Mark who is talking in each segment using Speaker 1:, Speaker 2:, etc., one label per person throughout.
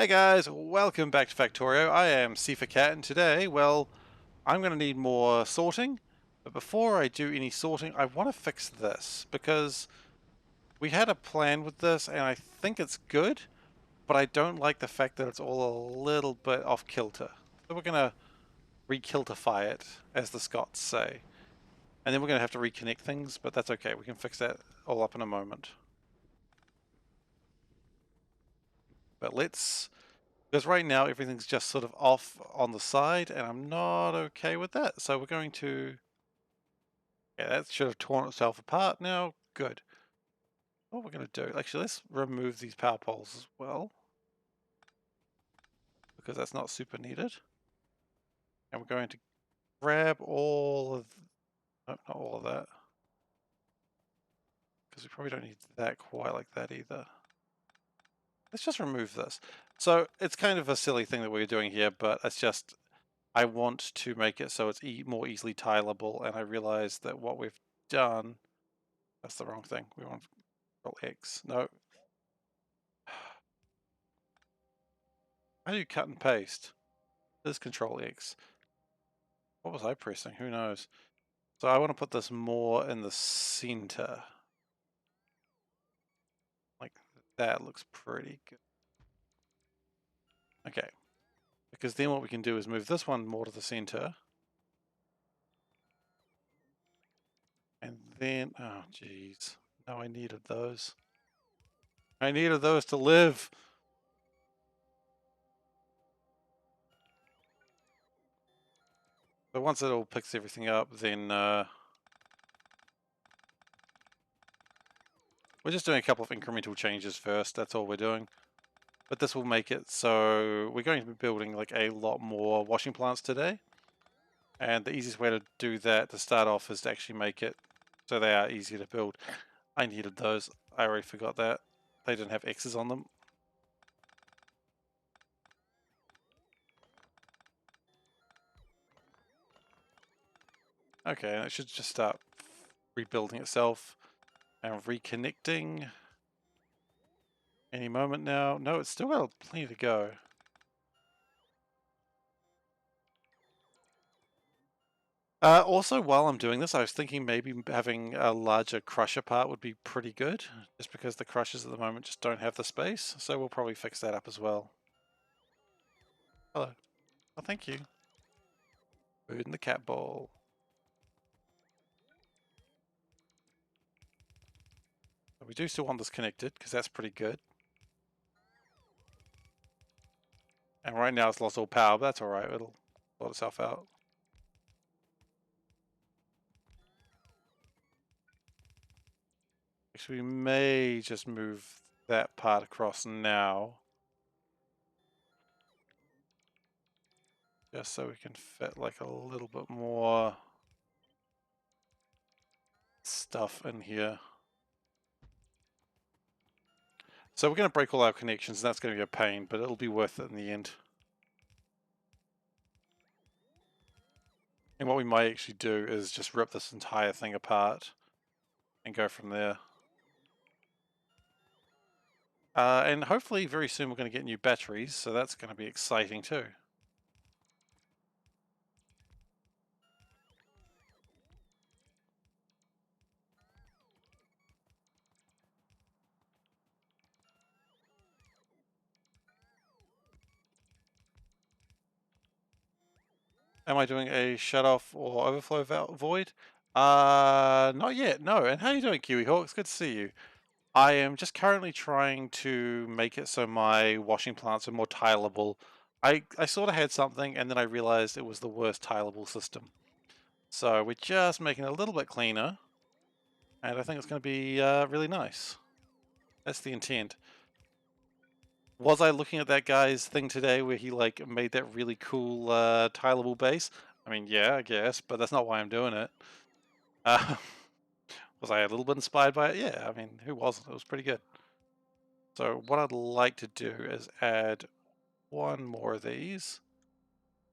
Speaker 1: Hey guys, welcome back to Factorio. I am SeiferKatt, and today, well, I'm going to need more sorting. But before I do any sorting, I want to fix this because we had a plan with this and I think it's good, but I don't like the fact that it's all a little bit off kilter. So we're going to re-kiltify it, as the Scots say. And then we're going to have to reconnect things, but that's okay. We can fix that all up in a moment. But let's... Because right now everything's just sort of off on the side and I'm not okay with that. So we're going to... Yeah, that should have torn itself apart now. Good. What we're going to do... Actually, let's remove these power poles as well. Because that's not super needed. And we're going to grab all of... No, not all of that. Because we probably don't need that quite like that either. Let's just remove this. So it's kind of a silly thing that we're doing here, but it's just... I want to make it so it's more easily tileable, and I realize that what we've done... That's the wrong thing. We want Control X. No. How do you cut and paste? This is Control X. What was I pressing? Who knows? So I want to put this more in the center. Like that looks pretty good. Okay. Because then what we can do is move this one more to the center. And then, oh jeez. No, I needed those. I needed those to live. But once it all picks everything up, then we're just doing a couple of incremental changes first. That's all we're doing. But this will make it so we're going to be building like a lot more washing plants today. And the easiest way to do that to start off is to actually make it so they are easy to build. I needed those. I already forgot that. They didn't have X's on them. Okay, and it should just start rebuilding itself and reconnecting any moment now. No, it's still got plenty to go. Also, while I'm doing this, I was thinking maybe having a larger crusher part would be pretty good, just because the crushers at the moment just don't have the space, so we'll probably fix that up as well. Hello. Oh, thank you. Food in the cat bowl. We do still want this connected, because that's pretty good. And right now it's lost all power, but that's alright, it'll sort itself out. Actually, we may just move that part across now. Just so we can fit like a little bit more stuff in here. So we're going to break all our connections, and that's going to be a pain, but it'll be worth it in the end. And what we might actually do is just rip this entire thing apart and go from there. And hopefully very soon we're going to get new batteries, so that's going to be exciting too. Am I doing a shut off or overflow void? Not yet, no. And how are you doing, Kiwi Hawk? It's good to see you. I am just currently trying to make it so my washing plants are more tileable. I sort of had something and then I realized it was the worst tileable system. So we're just making it a little bit cleaner. And I think it's going to be really nice. That's the intent. Was I looking at that guy's thing today where he like made that really cool tileable base? I mean, yeah, I guess, but that's not why I'm doing it. Was I a little bit inspired by it? Yeah, I mean, who wasn't? It was pretty good. So what I'd like to do is add one more of these.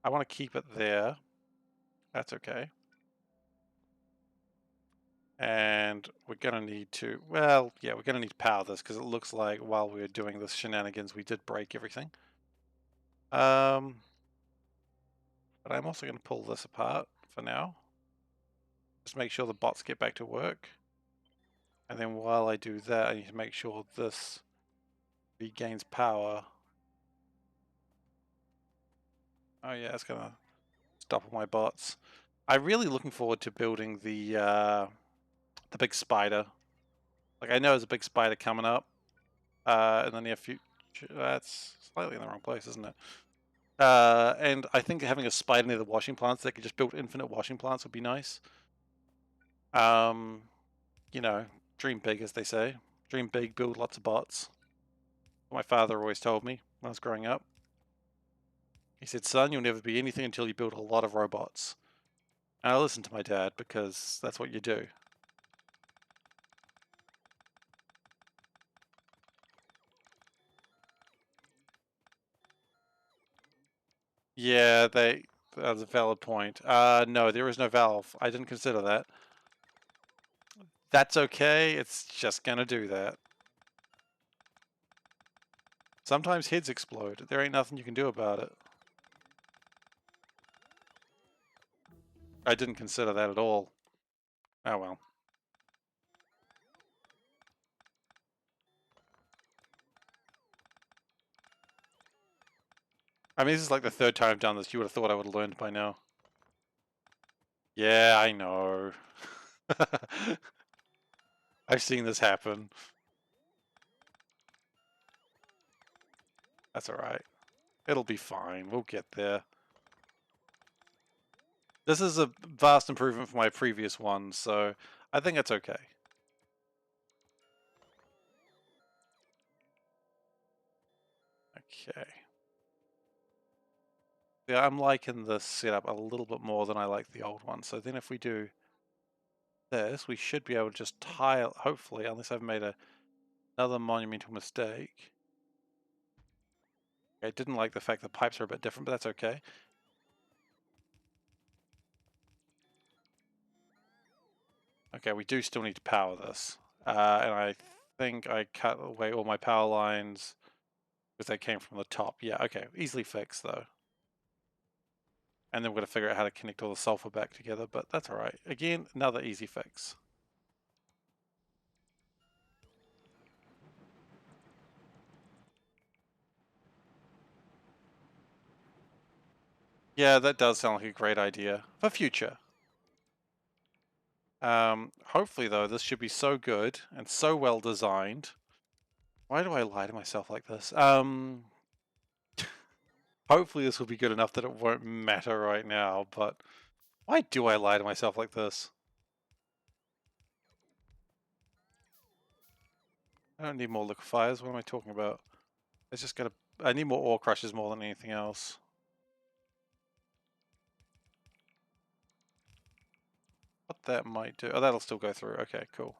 Speaker 1: I want to keep it there. That's okay. And we're going to need to, well, yeah, we're going to need to power this because it looks like while we were doing this shenanigans, we did break everything. But I'm also going to pull this apart for now. Just make sure the bots get back to work. And then while I do that, I need to make sure this regains power. Oh yeah, it's going to stop all my bots. I'm really looking forward to building the big spider. Like, I know there's a big spider coming up in the near future. That's slightly in the wrong place, isn't it? And I think having a spider near the washing plants that could just build infinite washing plants would be nice. You know, dream big, as they say. Dream big, build lots of bots. My father always told me when I was growing up. He said, son, you'll never be anything until you build a lot of robots. And I listened to my dad because that's what you do. Yeah, that's a valid point. No, there is no valve. I didn't consider that. That's okay. It's just gonna do that. Sometimes heads explode. There ain't nothing you can do about it. I didn't consider that at all. Oh well. I mean, this is like the third time I've done this. You would have thought I would have learned by now. Yeah, I know. I've seen this happen. That's alright. It'll be fine. We'll get there. This is a vast improvement from my previous one, so I think it's okay. Okay. Yeah, I'm liking this setup a little bit more than I like the old one. So then if we do this, we should be able to just tile, hopefully, unless I've made another monumental mistake. I didn't like the fact the pipes are a bit different, but that's okay. Okay, we do still need to power this. And I think I cut away all my power lines because they came from the top. Yeah, okay, easily fixed though. And then we're going to figure out how to connect all the sulfur back together, but that's all right. Again, another easy fix. Yeah, that does sound like a great idea for future. Hopefully though, this should be so good and so well designed. Why do I lie to myself like this? Hopefully this will be good enough that it won't matter right now, but why do I lie to myself like this? I don't need more liquefiers. What am I talking about? It's just gonna. I need more ore crushers more than anything else. What that might do. Oh, that'll still go through. Okay, cool.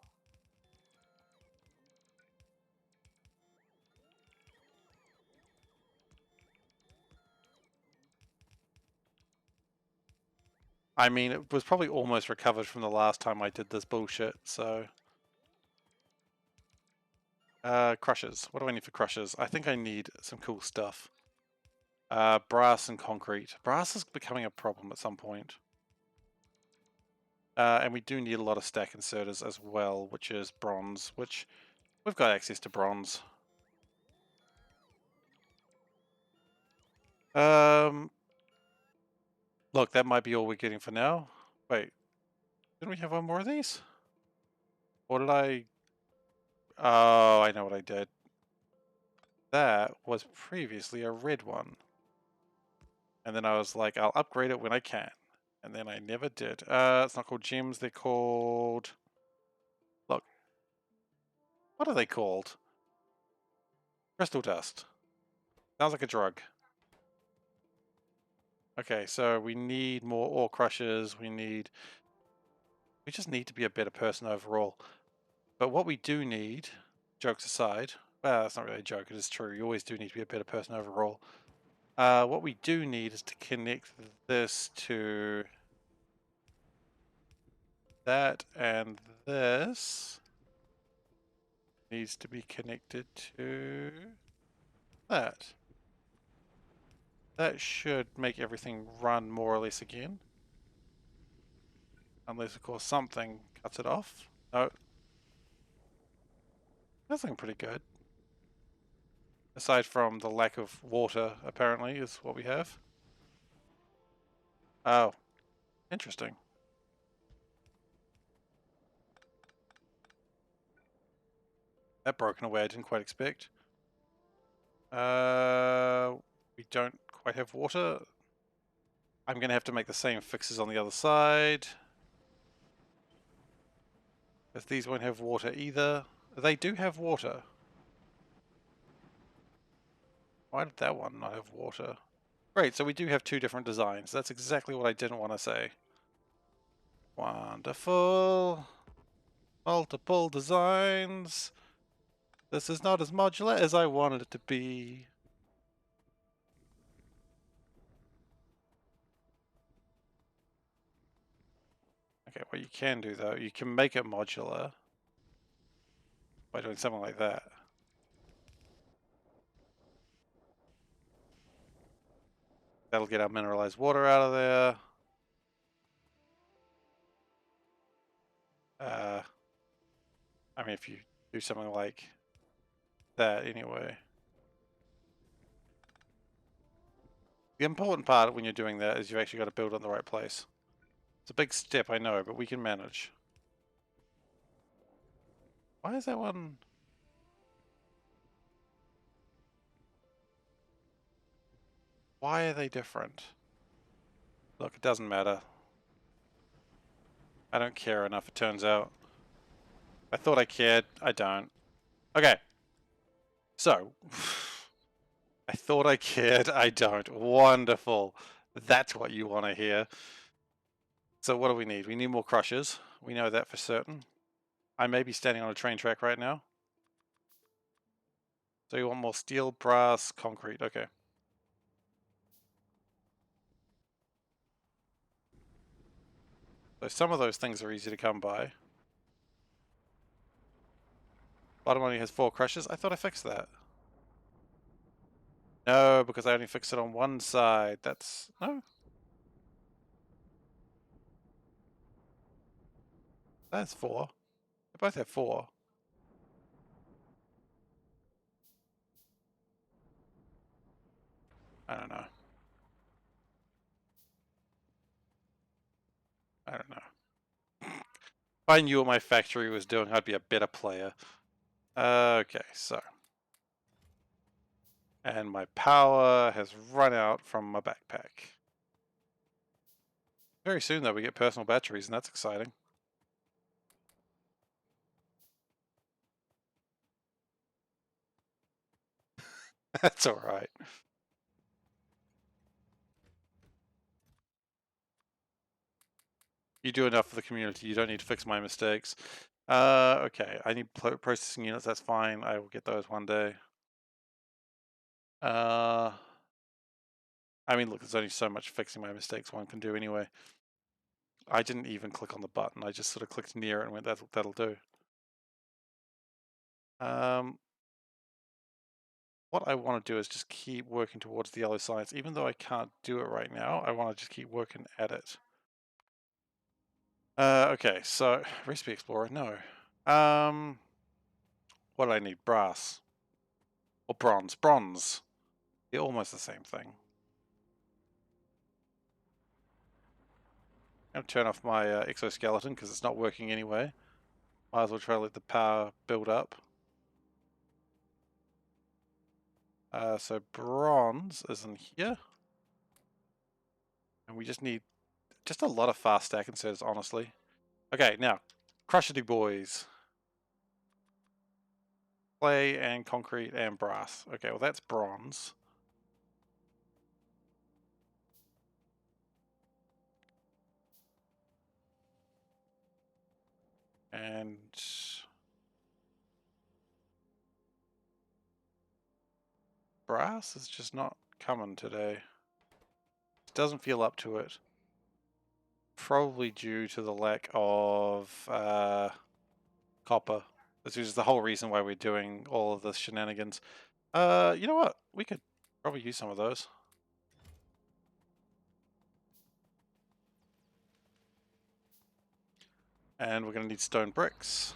Speaker 1: I mean, it was probably almost recovered from the last time I did this bullshit, so. Crushers. What do I need for crushers? I think I need some cool stuff. Brass and concrete. Brass is becoming a problem at some point. And we do need a lot of stack inserters as well, which is bronze, which we've got access to bronze. Look, that might be all we're getting for now. Wait, didn't we have one more of these? Or did I? Oh, I know what I did. That was previously a red one. And then I was like, I'll upgrade it when I can. And then I never did. It's not called gems, they're called... Look. What are they called? Crystal dust. Sounds like a drug. Okay, so we need more ore crushers, we just need to be a better person overall. But what we do need, jokes aside, well, that's not really a joke, it is true, you always do need to be a better person overall. What we do need is to connect this to that, and this needs to be connected to that. That should make everything run more or less again. Unless, of course, something cuts it off. No. That's looking pretty good. Aside from the lack of water, apparently, is what we have. Oh, interesting. That broke in a way I didn't quite expect. We don't quite have water. I'm going to have to make the same fixes on the other side. Because these won't have water either. They do have water. Why did that one not have water? Great, so we do have two different designs. That's exactly what I didn't want to say. Wonderful. Multiple designs. This is not as modular as I wanted it to be. Okay, what you can do though, you can make it modular by doing something like that. That'll get our mineralized water out of there. I mean, if you do something like that anyway. The important part when you're doing that is you've actually got to build it in the right place. It's a big step, I know, but we can manage. Why is that one? Why are they different? Look, it doesn't matter. I don't care enough, it turns out. I thought I cared. I don't. Okay. So, I thought I cared. I don't. Wonderful. That's what you want to hear. So what do we need? We need more crushers. We know that for certain. I may be standing on a train track right now. So you want more steel, brass, concrete. Okay. So some of those things are easy to come by. Bottom only has 4 crushers. I thought I fixed that. No, because I only fixed it on one side. That's... No. That's 4. They both have 4. I don't know. I don't know. If I knew what my factory was doing, I'd be a better player. Okay, so. And my power has run out from my backpack. Very soon, though, we get personal batteries, and that's exciting. That's alright. You do enough for the community. You don't need to fix my mistakes. Okay, I need processing units. That's fine. I will get those one day. I mean, look, there's only so much fixing my mistakes one can do anyway. I didn't even click on the button. I just sort of clicked near it and went, that'll do. What I want to do is just keep working towards the yellow science. Even though I can't do it right now, I want to just keep working at it. Okay, so Recipe Explorer, no. What do I need? Brass. Or bronze. Bronze. They're almost the same thing. I'm going to turn off my exoskeleton because it's not working anyway. Might as well try to let the power build up. So bronze is in here. And we just need just a lot of fast stack inserts, honestly. Okay, now, crushity boys. Clay and concrete and brass. Okay, well that's bronze. And brass is just not coming today. It doesn't feel up to it. Probably due to the lack of copper. This is the whole reason why we're doing all of the shenanigans. You know what? We could probably use some of those. And we're going to need stone bricks.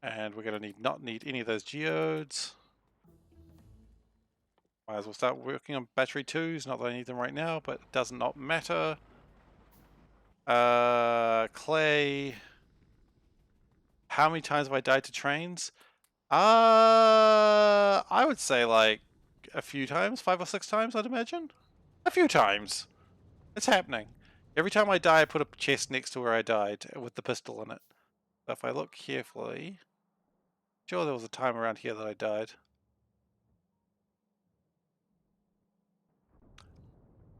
Speaker 1: And we're going to not need any of those geodes. Might as well start working on battery 2s. Not that I need them right now, but it does not matter. Clay. How many times have I died to trains? I would say like a few times, 5 or 6 times, I'd imagine. A few times. It's happening. Every time I die, I put a chest next to where I died with the pistol in it. So if I look carefully, sure there was a time around here that I died.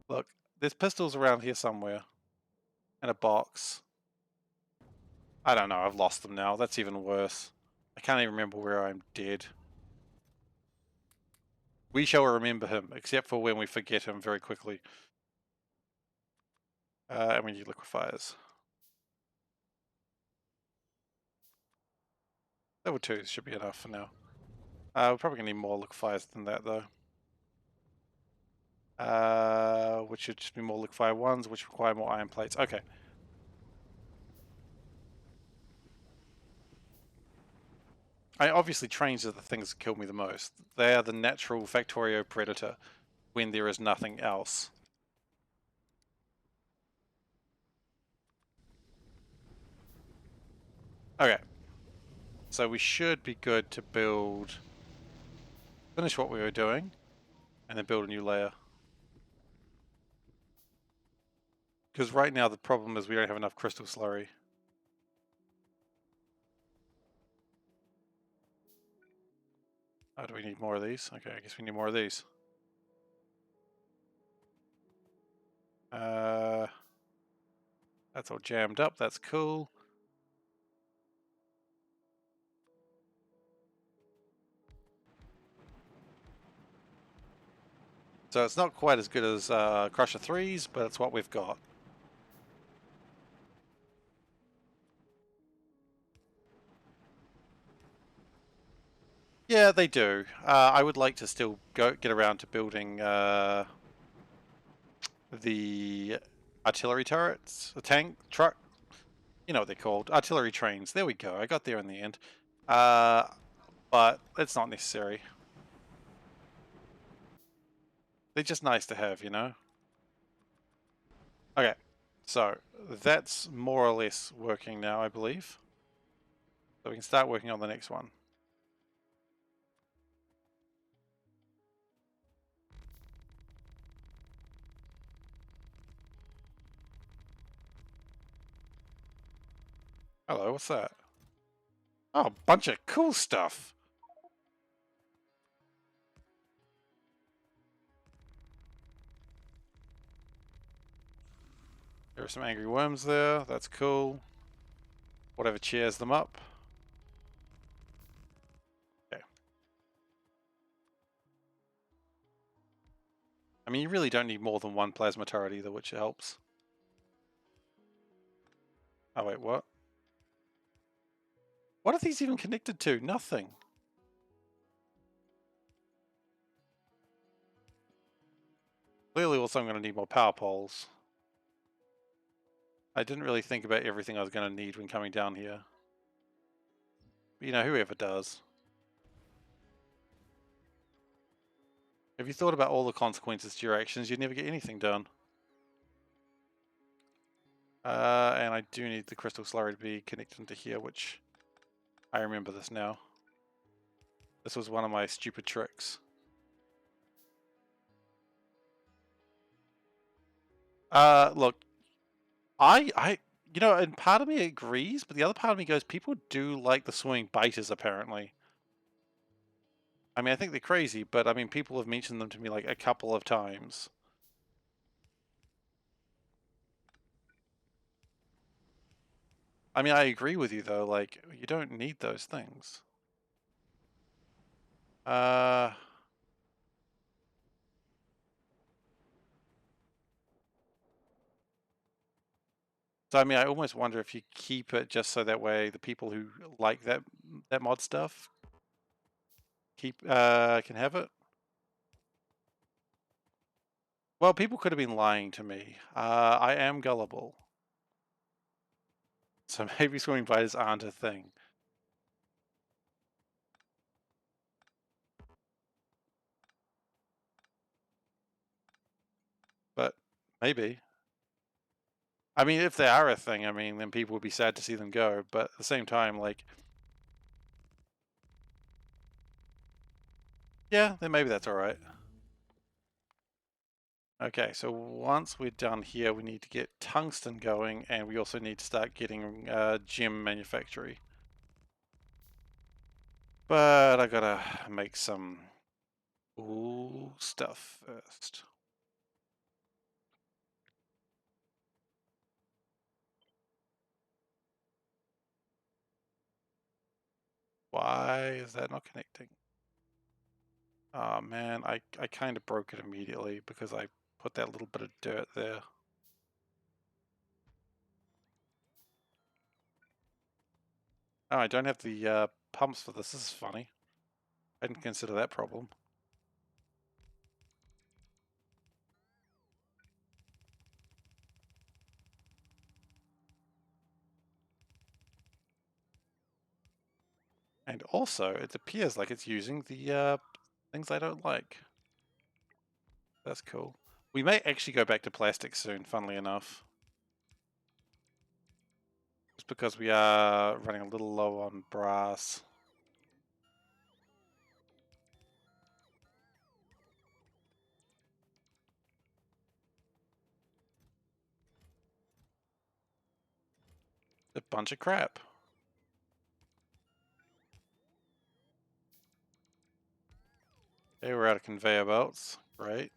Speaker 1: Look, there's pistols around here somewhere. In a box. I don't know, I've lost them now. That's even worse. I can't even remember where I'm dead. We shall remember him, except for when we forget him very quickly. And we need liquefiers. Level 2 should be enough for now. We're probably going to need more liquefiers than that, though. Which should just be more liquefier 1s, which require more iron plates. Okay. Obviously, trains are the things that kill me the most. They are the natural Factorio predator when there is nothing else. Okay. So we should be good to finish what we were doing, and then build a new layer. Because right now the problem is we don't have enough crystal slurry. Oh, do we need more of these? Okay, I guess we need more of these. That's all jammed up, that's cool. So it's not quite as good as Crusher 3s, but it's what we've got. Yeah, they do. I would like to still get around to building the artillery turrets, the tank, truck, you know what they're called, artillery trains. There we go, I got there in the end. But it's not necessary. They're just nice to have, you know? Okay, so that's more or less working now, I believe. So we can start working on the next one. Hello, what's that? Oh, a bunch of cool stuff. There are some angry worms there, that's cool. Whatever cheers them up. Okay. I mean, you really don't need more than one plasma turret either, which helps. Oh wait, what? What are these even connected to? Nothing. Clearly also I'm going to need more power poles. I didn't really think about everything I was going to need when coming down here. But you know, whoever does. If you thought about all the consequences to your actions, you'd never get anything done. And I do need the crystal slurry to be connected into here, which I remember this now. This was one of my stupid tricks. Look, you know, and part of me agrees, but the other part of me goes, people do like the swimming baiters, apparently. I mean, I think they're crazy, but I mean, people have mentioned them to me like a couple of times. I mean, I agree with you though, like, you don't need those things. So I mean, I almost wonder if you keep it just so that way the people who like that mod stuff can have it. Well, people could have been lying to me. I am gullible. So maybe swimming spiders aren't a thing. But maybe. I mean, if they are a thing, I mean, then people would be sad to see them go. But at the same time, like, yeah, then maybe that's all right. Okay, so once we're done here, we need to get tungsten going, and we also need to start getting gem manufactory. But I gotta make some cool stuff first. Why is that not connecting? Oh man, I kind of broke it immediately because I put that little bit of dirt there. Oh, I don't have the pumps for this. This is funny. I didn't consider that problem. And also, it appears like it's using the things I don't like. That's cool. We may actually go back to plastic soon, funnily enough. Just because we are running a little low on brass. A bunch of crap. Okay, we're out of conveyor belts. Great.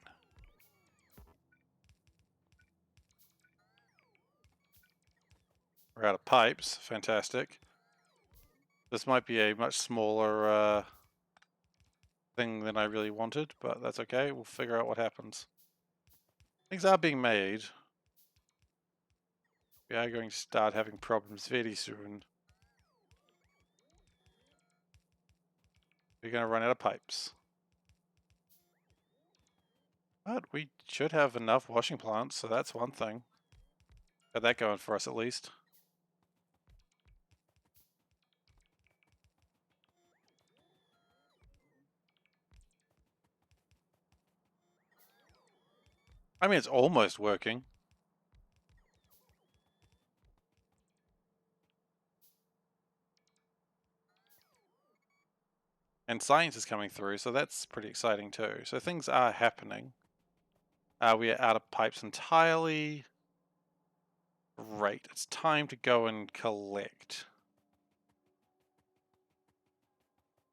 Speaker 1: We're out of pipes. Fantastic. This might be a much smaller thing than I really wanted, but that's okay. We'll figure out what happens. Things are being made. We are going to start having problems very soon. We're going to run out of pipes. But we should have enough washing plants, so that's one thing. Got that going for us at least. I mean, it's almost working. And science is coming through, so that's pretty exciting too. So things are happening. We are out of pipes entirely. Great. It's time to go and collect.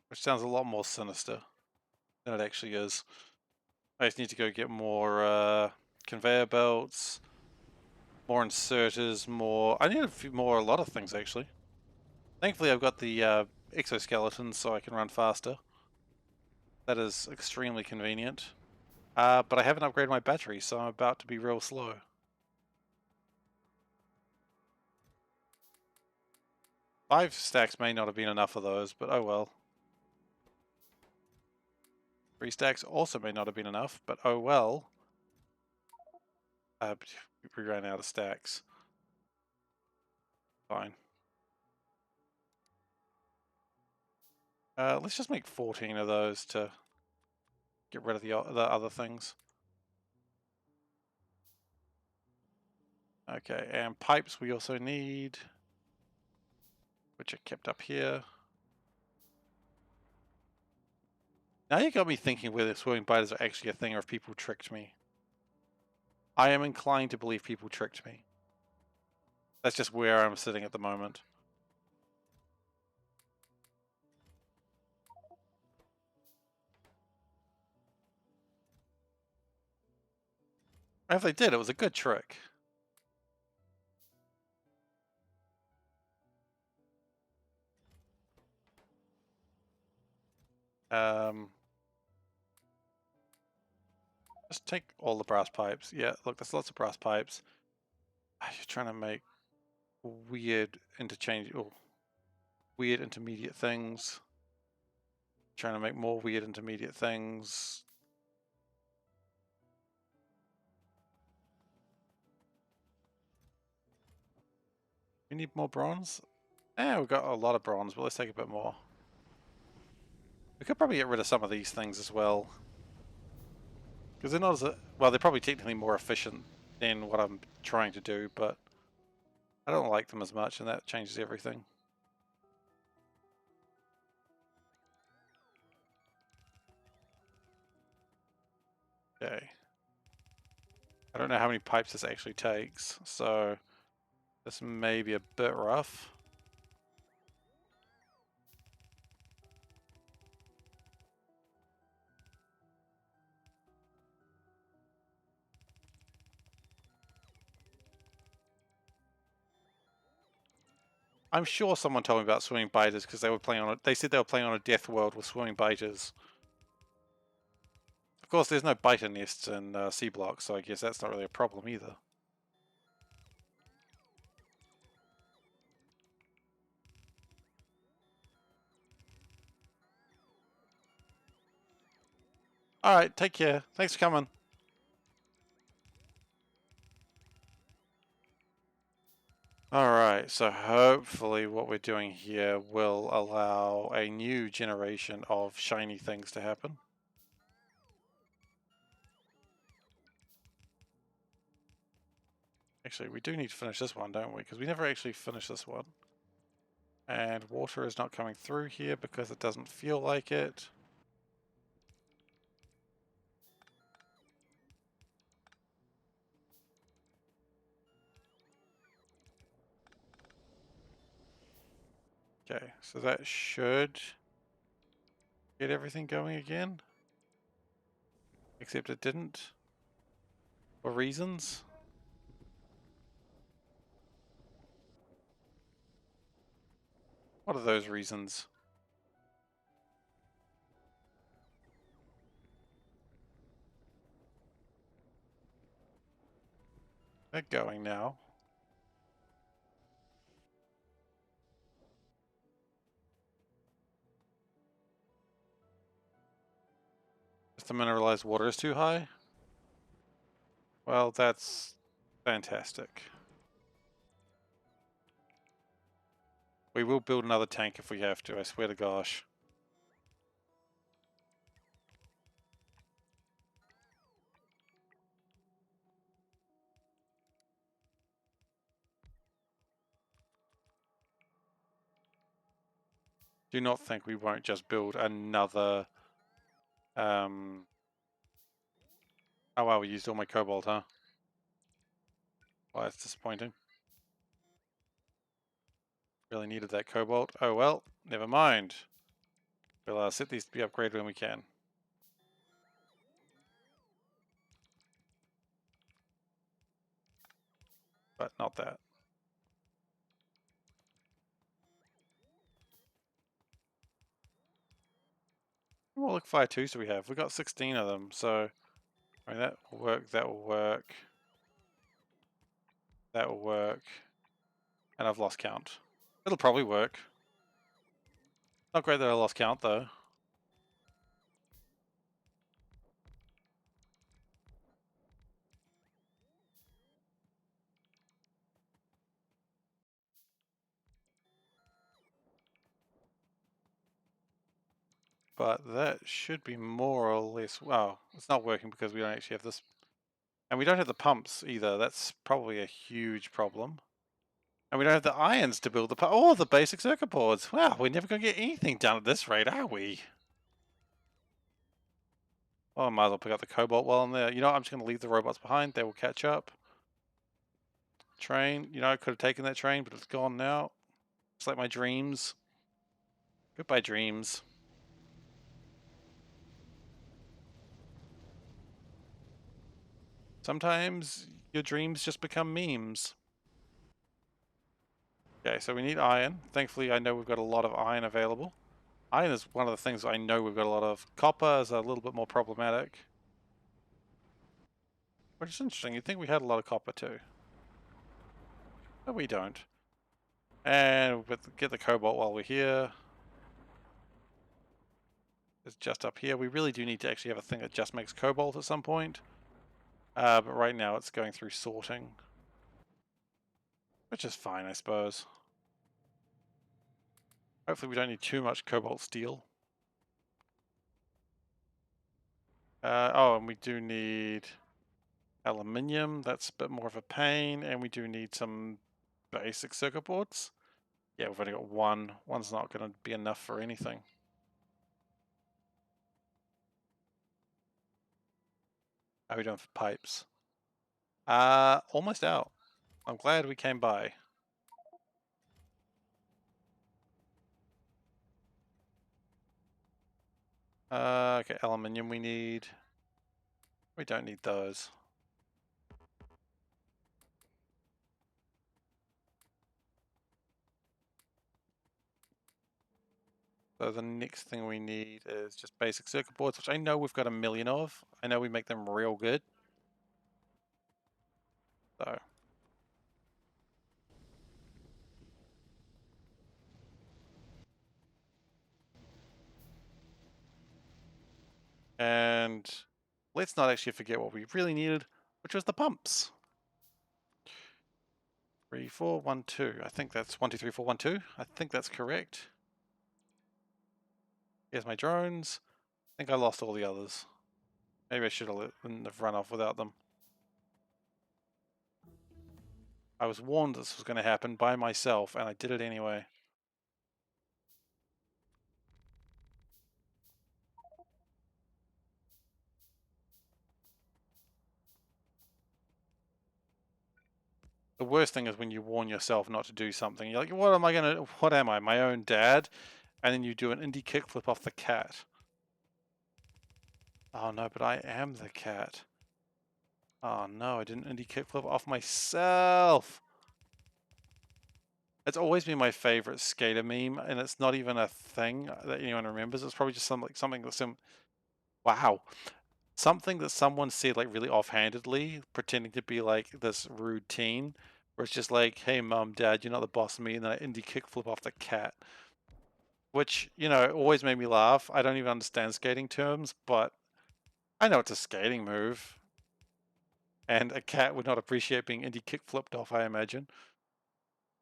Speaker 1: Which sounds a lot more sinister than it actually is. I just need to go get more conveyor belts, more inserters, more... I need a lot of things actually. Thankfully I've got the exoskeletons so I can run faster. That is extremely convenient. But I haven't upgraded my battery, so I'm about to be real slow. 5 stacks may not have been enough of those, but oh well. 3 stacks also may not have been enough, but oh well. We ran out of stacks. Fine. Let's just make 14 of those to get rid of the other things. Okay, and pipes we also need, which are kept up here. Now you got me thinking whether swimming spiders are actually a thing or if people tricked me. I am inclined to believe people tricked me. That's just where I'm sitting at the moment. And if they did, it was a good trick. Just take all the brass pipes. Yeah, look, there's lots of brass pipes. You're trying to make weird weird intermediate things. Trying to make more weird intermediate things. We need more bronze? Yeah, we've got a lot of bronze, but let's take a bit more. We could probably get rid of some of these things as well. Because they're not as... well, they're probably technically more efficient than what I'm trying to do, but I don't like them as much, and that changes everything. Okay. I don't know how many pipes this actually takes, so this may be a bit rough. I'm sure someone told me about swimming biters because they were playing on it. They said they were playing on a death world with swimming biters. Of course, there's no biter nests in SeaBlock, so I guess that's not really a problem either. Alright, take care. Thanks for coming. Alright, so hopefully what we're doing here will allow a new generation of shiny things to happen. Actually, we do need to finish this one, don't we? Because we never actually finished this one. And water is not coming through here because it doesn't feel like it. Okay, so that should get everything going again. Except it didn't. For reasons. What are those reasons? They're going now. If the mineralized water is too high? Well, that's fantastic. We will build another tank if we have to, I swear to gosh. Do not think we won't just build another... Oh wow, we used all my cobalt, huh? Well, that's disappointing. Really needed that cobalt. Oh well, never mind. We'll set these to be upgraded when we can. But not that. What look fire 2s do we have? We've got 16 of them, so... I mean, that will work, that will work. That will work. And I've lost count. It'll probably work. Not great that I lost count, though. But that should be more or less... Well, it's not working because we don't actually have this... And we don't have the pumps either. That's probably a huge problem. And we don't have the irons to build the... Oh, the basic circuit boards. Wow, we're never going to get anything done at this rate, are we? Oh, I might as well pick up the cobalt while I'm there. You know what? I'm just going to leave the robots behind. They will catch up. Train. You know, I could have taken that train, but it's gone now. It's like my dreams. Goodbye, dreams. Sometimes your dreams just become memes. Okay, so we need iron. Thankfully, I know we've got a lot of iron available. Iron is one of the things I know we've got a lot of. Copper is a little bit more problematic. Which is interesting. You'd think we had a lot of copper too. But we don't. And we'll get the cobalt while we're here. It's just up here. We really do need to actually have a thing that just makes cobalt at some point. But right now it's going through sorting. Which is fine, I suppose. Hopefully we don't need too much cobalt steel. Oh, and we do need aluminium. That's a bit more of a pain. And we do need some basic circuit boards. Yeah, we've only got one. One's not going to be enough for anything. How are we doing for pipes? Almost out. I'm glad we came by. Okay, aluminium we need. We don't need those. So the next thing we need is just basic circuit boards, which I know we've got a million of. I know we make them real good. So. And let's not actually forget what we really needed, which was the pumps. 3, 4, 1, 2. I think that's 1, 2, 3, 4, 1, 2. I think that's correct. Here's my drones. I think I lost all the others. Maybe I should have run off without them. I was warned this was going to happen by myself, and I did it anyway. The worst thing is when you warn yourself not to do something. You're like, what am I? My own dad? And then you do an indie kickflip off the cat. Oh no, but I am the cat. Oh no, I didn't indie kickflip off myself. It's always been my favorite skater meme, and it's not even a thing that anyone remembers. It's probably just something that's wow. Something that someone said like really offhandedly, pretending to be like this rude teen, where it's just like, "Hey, mom, dad, you're not the boss of me," and then I indie kickflip off the cat, which always made me laugh. I don't even understand skating terms, but I know it's a skating move, and a cat would not appreciate being indie kickflipped off. I imagine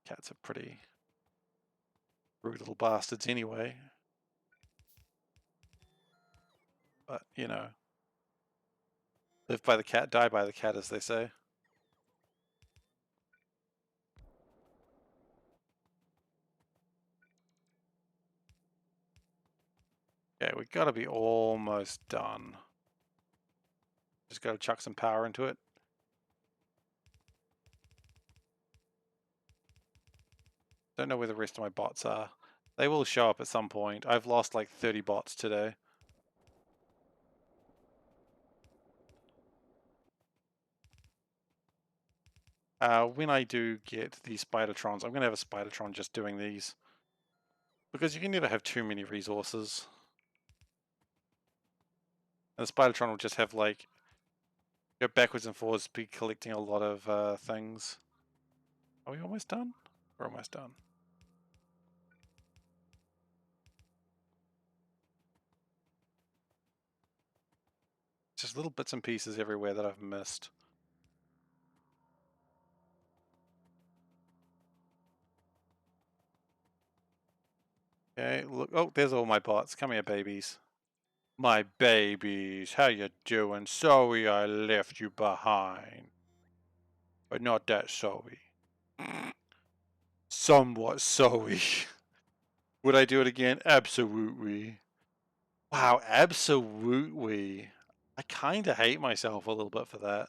Speaker 1: cats are pretty rude little bastards anyway, but live by the cat, die by the cat, as they say. Okay, we gotta be almost done. Just gotta chuck some power into it. Don't know where the rest of my bots are. They will show up at some point. I've lost like 30 bots today. When I do get the Spidertrons, I'm gonna have a Spidertron just doing these. Because you can never have too many resources. And the Spidertron will just have like, go backwards and forwards, be collecting a lot of things. Are we almost done? We're almost done. Just little bits and pieces everywhere that I've missed. Okay, look. Oh, there's all my bots. Come here, babies. My babies, how you doing? Sorry I left you behind. But not that sorry. Somewhat sorry. Would I do it again? Absolutely. Wow, absolutely. I kind of hate myself a little bit for that.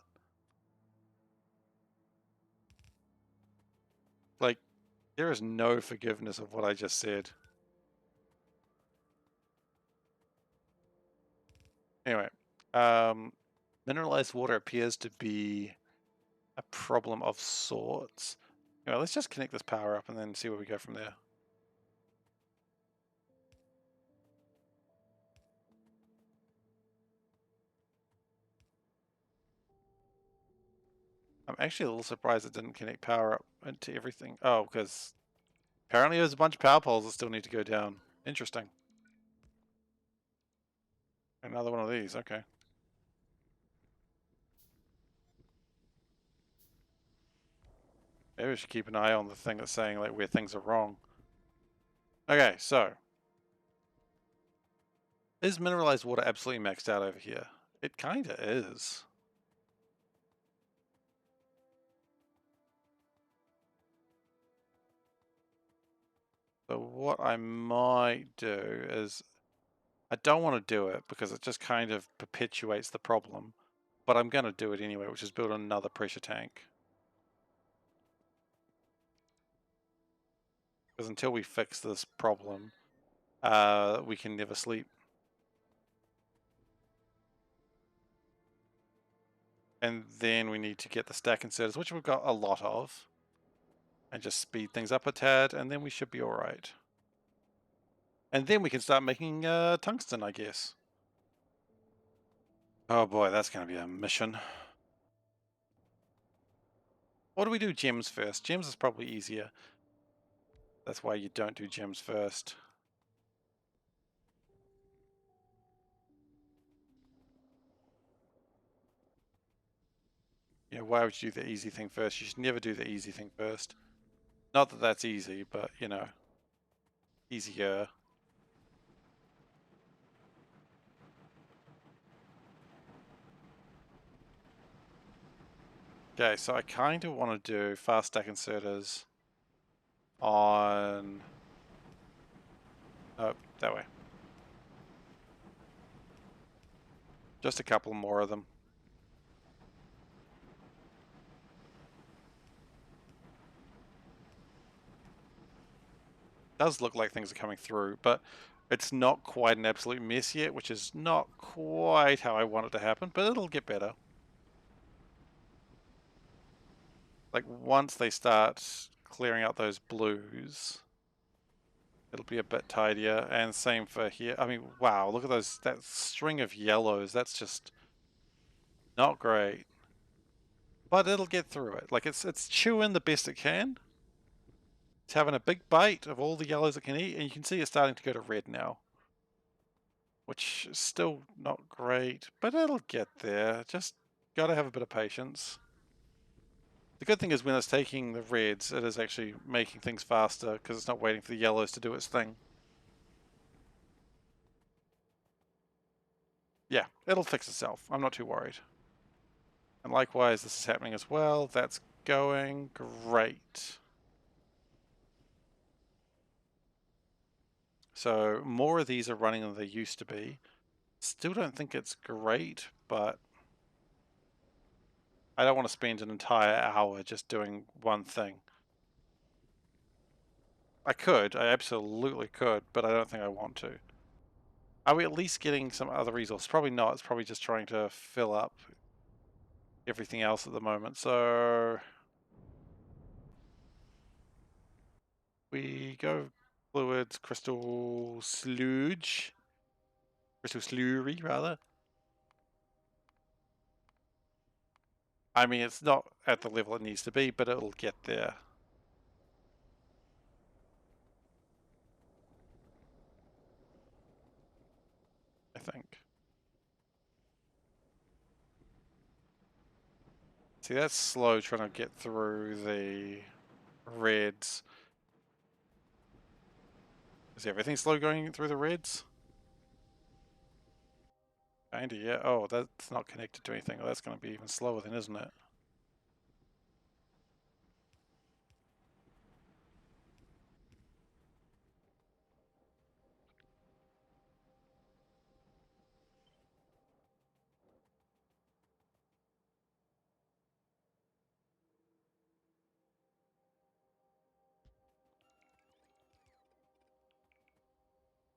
Speaker 1: Like, there is no forgiveness of what I just said. Anyway, mineralized water appears to be a problem of sorts. Anyway, let's just connect this power up and then see where we go from there. I'm actually a little surprised it didn't connect power up into everything. Oh, because apparently there's a bunch of power poles that still need to go down. Interesting. Another one of these, okay. Maybe we should keep an eye on the thing that's saying like where things are wrong. Okay, so is mineralized water absolutely maxed out over here? It kinda is. So what I might do is, I don't want to do it because it just kind of perpetuates the problem, but I'm going to do it anyway, which is build another pressure tank. Because until we fix this problem, we can never sleep. And then we need to get the stack inserters, which we've got a lot of, and just speed things up a tad, and then we should be alright. And then we can start making tungsten, I guess. Oh boy, that's going to be a mission. What do we do gems first? Gems is probably easier. That's why you don't do gems first. Yeah, why would you do the easy thing first? You should never do the easy thing first. Not that that's easy, but, you know, easier. Okay, so I kind of want to do fast stack inserters on... Oh, that way. Just a couple more of them. Does look like things are coming through, but it's not quite an absolute mess yet, which is not quite how I want it to happen, but it'll get better. Like, once they start clearing out those blues, it'll be a bit tidier, and same for here. I mean, wow, look at those, that string of yellows, that's just not great. But it'll get through it. Like, it's chewing the best it can. It's having a big bite of all the yellows it can eat, and you can see it's starting to go to red now. Which is still not great, but it'll get there. Just gotta have a bit of patience. The good thing is when it's taking the reds, it is actually making things faster because it's not waiting for the yellows to do its thing. Yeah, it'll fix itself. I'm not too worried. And likewise, this is happening as well. That's going great. So more of these are running than they used to be. Still don't think it's great, but I don't want to spend an entire hour just doing one thing. I could, I absolutely could, but I don't think I want to. Are we at least getting some other resource? Probably not. It's probably just trying to fill up everything else at the moment. So we go fluids, crystal sludge, crystal slurry rather. I mean, it's not at the level it needs to be, but it'll get there. I think. See, that's slow trying to get through the reds. Is everything slow going through the reds? Kinda, yeah. Oh, that's not connected to anything. Well, that's going to be even slower then, isn't it?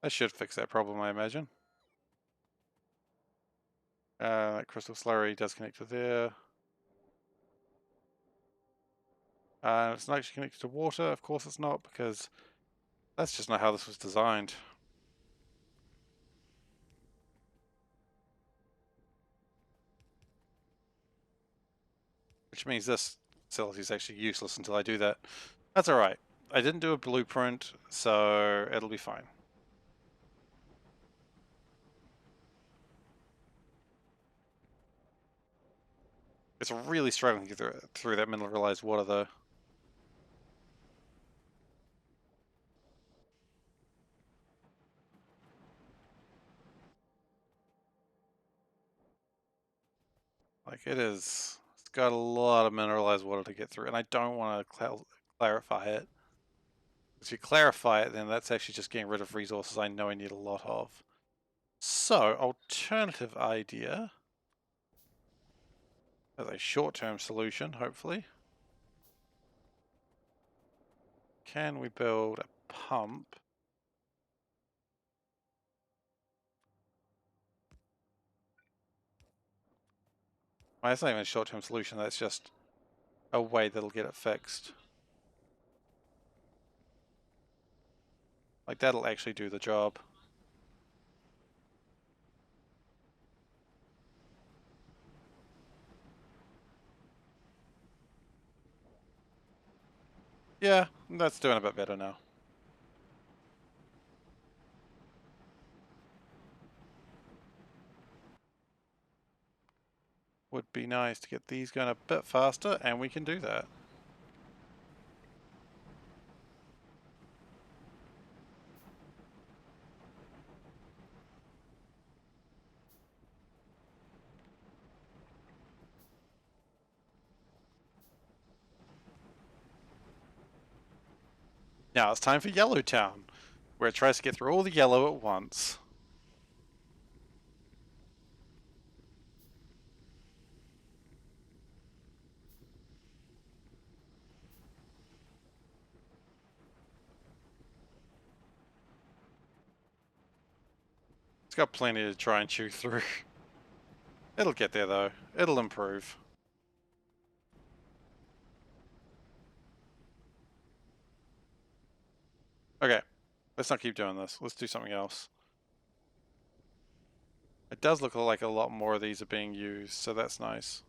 Speaker 1: That should fix that problem, I imagine. That crystal slurry does connect to there. It's not actually connected to water. Of course it's not, because that's just not how this was designed. Which means this facility is actually useless until I do that. That's alright. I didn't do a blueprint, so it'll be fine. It's really struggling to get through that mineralized water, though. Like it is, it's got a lot of mineralized water to get through, and I don't want to clarify it. If you clarify it, then that's actually just getting rid of resources I know I need a lot of. So, alternative idea, as a short-term solution, hopefully. Can we build a pump? Well, that's not even a short-term solution, that's just a way that'll get it fixed. Like, that'll actually do the job. Yeah, that's doing a bit better now. Would be nice to get these going a bit faster, and we can do that. Now it's time for Yellowtown, where it tries to get through all the yellow at once. It's got plenty to try and chew through. It'll get there though. It'll improve. Okay, let's not keep doing this. Let's do something else. It does look like a lot more of these are being used, so that's nice.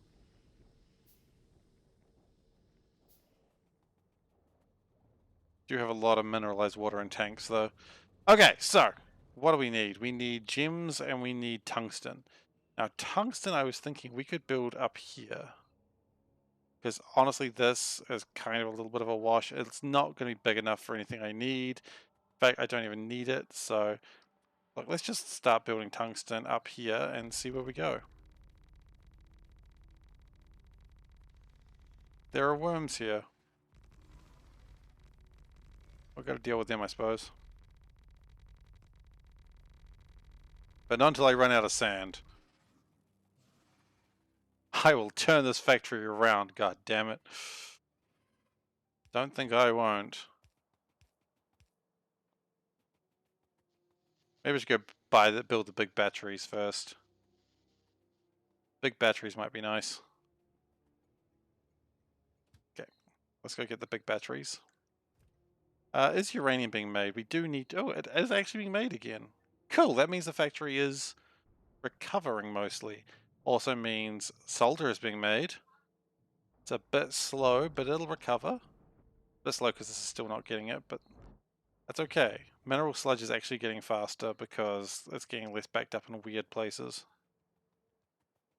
Speaker 1: Do have a lot of mineralized water in tanks though. Okay, so what do we need? We need gems and we need tungsten. Now tungsten, I was thinking we could build up here. Because honestly, this is kind of a little bit of a wash. It's not going to be big enough for anything I need. In fact, I don't even need it. So look, let's just start building tungsten up here and see where we go. There are worms here. We've got to deal with them, I suppose. But not until I run out of sand. I will turn this factory around, god damn it. Don't think I won't. Maybe I should go build the big batteries first. Big batteries might be nice. Okay, let's go get the big batteries. Is uranium being made? We do need... Oh, it is actually being made again. Cool, that means the factory is recovering mostly. Also means solder is being made. It's a bit slow, but it'll recover. A bit slow because this is still not getting it, but that's okay. Mineral sludge is actually getting faster because it's getting less backed up in weird places.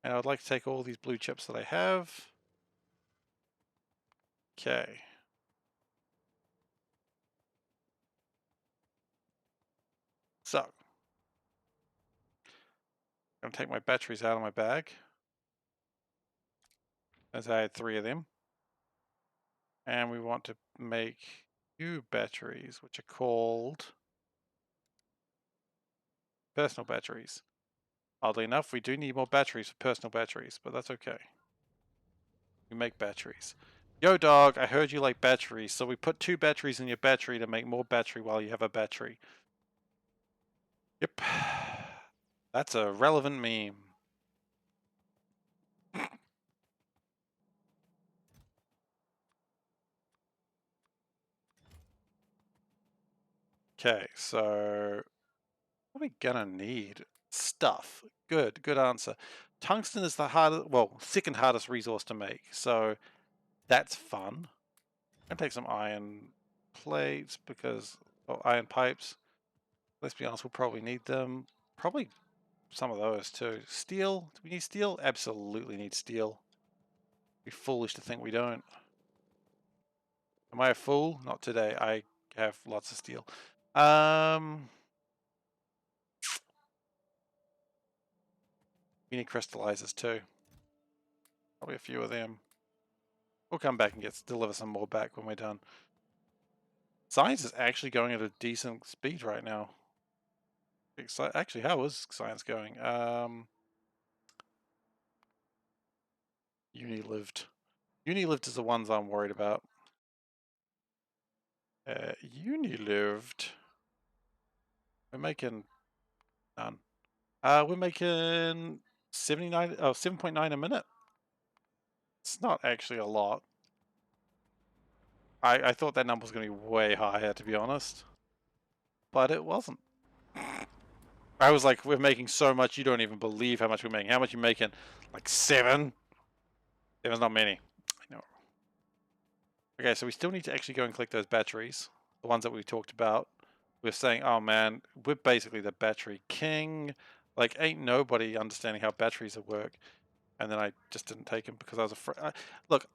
Speaker 1: And I would like to take all these blue chips that I have. Okay. So, I'm going to take my batteries out of my bag, as I had 3 of them. And we want to make new batteries, which are called personal batteries. Oddly enough, we do need more batteries for personal batteries, but that's okay. We make batteries. Yo dog, I heard you like batteries, so we put 2 batteries in your battery to make more battery while you have a battery. Yep. That's a relevant meme. Okay, so what are we gonna need? Stuff. Good answer. Tungsten is the hardest, well, second hardest resource to make, so that's fun. I'm gonna take some iron plates because, or iron pipes. Let's be honest, we'll probably need them. Probably some of those too. Steel. Do we need steel? Absolutely need steel. Be foolish to think we don't. Am I a fool? Not today. I have lots of steel. We need crystallizers too. Probably a few of them. We'll come back and deliver some more back when we're done. Science is actually going at a decent speed right now. Actually, how is science going? Unilived. Unilived is the ones I'm worried about. Unilived. We're making none. We're making 7.9 a minute. It's not actually a lot. I thought that number was going to be way higher, to be honest. But it wasn't. I was like, we're making so much, you don't even believe how much we're making. How much are you making? Like 7? Seven's not many. I know. Okay, so we still need to actually go and collect those batteries. The ones that we talked about. We're saying, oh man, we're basically the battery king. Like, ain't nobody understanding how batteries work. And then I just didn't take them because I was afraid. Look,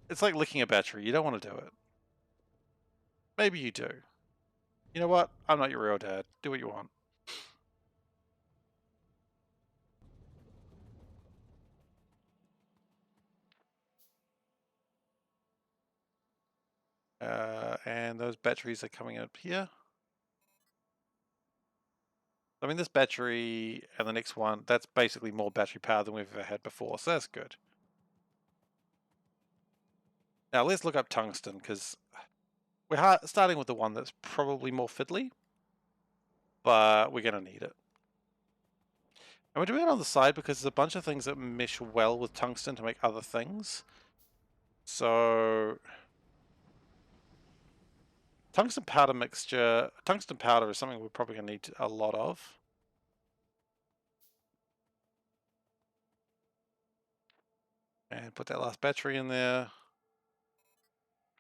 Speaker 1: it's like licking a battery. You don't want to do it. Maybe you do. You know what? I'm not your real dad. Do what you want. And those batteries are coming up here. I mean, this battery and the next one, that's basically more battery power than we've ever had before, so that's good. Now let's look up tungsten, because we're starting with the one that's probably more fiddly, but we're going to need it. And we're doing it on the side because there's a bunch of things that mesh well with tungsten to make other things. So, tungsten powder mixture, tungsten powder is something we're probably going to need a lot of. And put that last battery in there.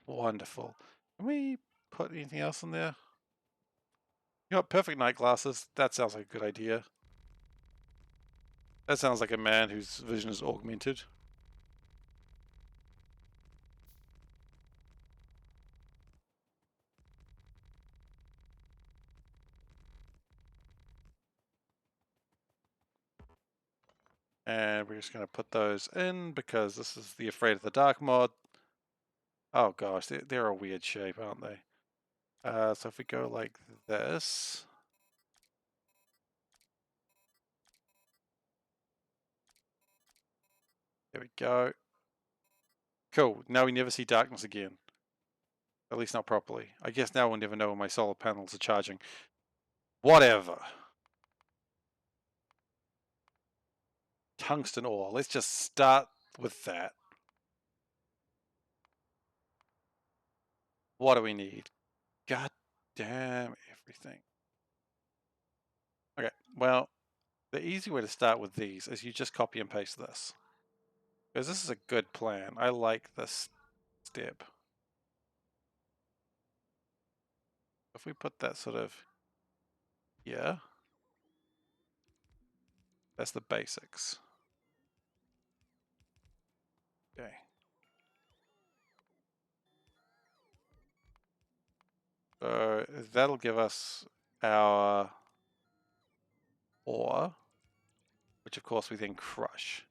Speaker 1: Wonderful. Can we put anything else in there? You know, perfect night glasses. That sounds like a good idea. That sounds like a man whose vision is augmented. And we're just going to put those in because this is the Afraid of the Dark mod. Oh gosh, they're a weird shape, aren't they? So if we go like this. There we go. Cool. Now we never see darkness again. At least not properly. I guess now we'll never know when my solar panels are charging. Whatever. Tungsten ore. Let's just start with that. What do we need? God damn everything. Okay, well, the easy way to start with these is you just copy and paste this. Because this is a good plan. I like this step. If we put that sort of here, that's the basics. Okay. So that'll give us our ore, which of course we then crush.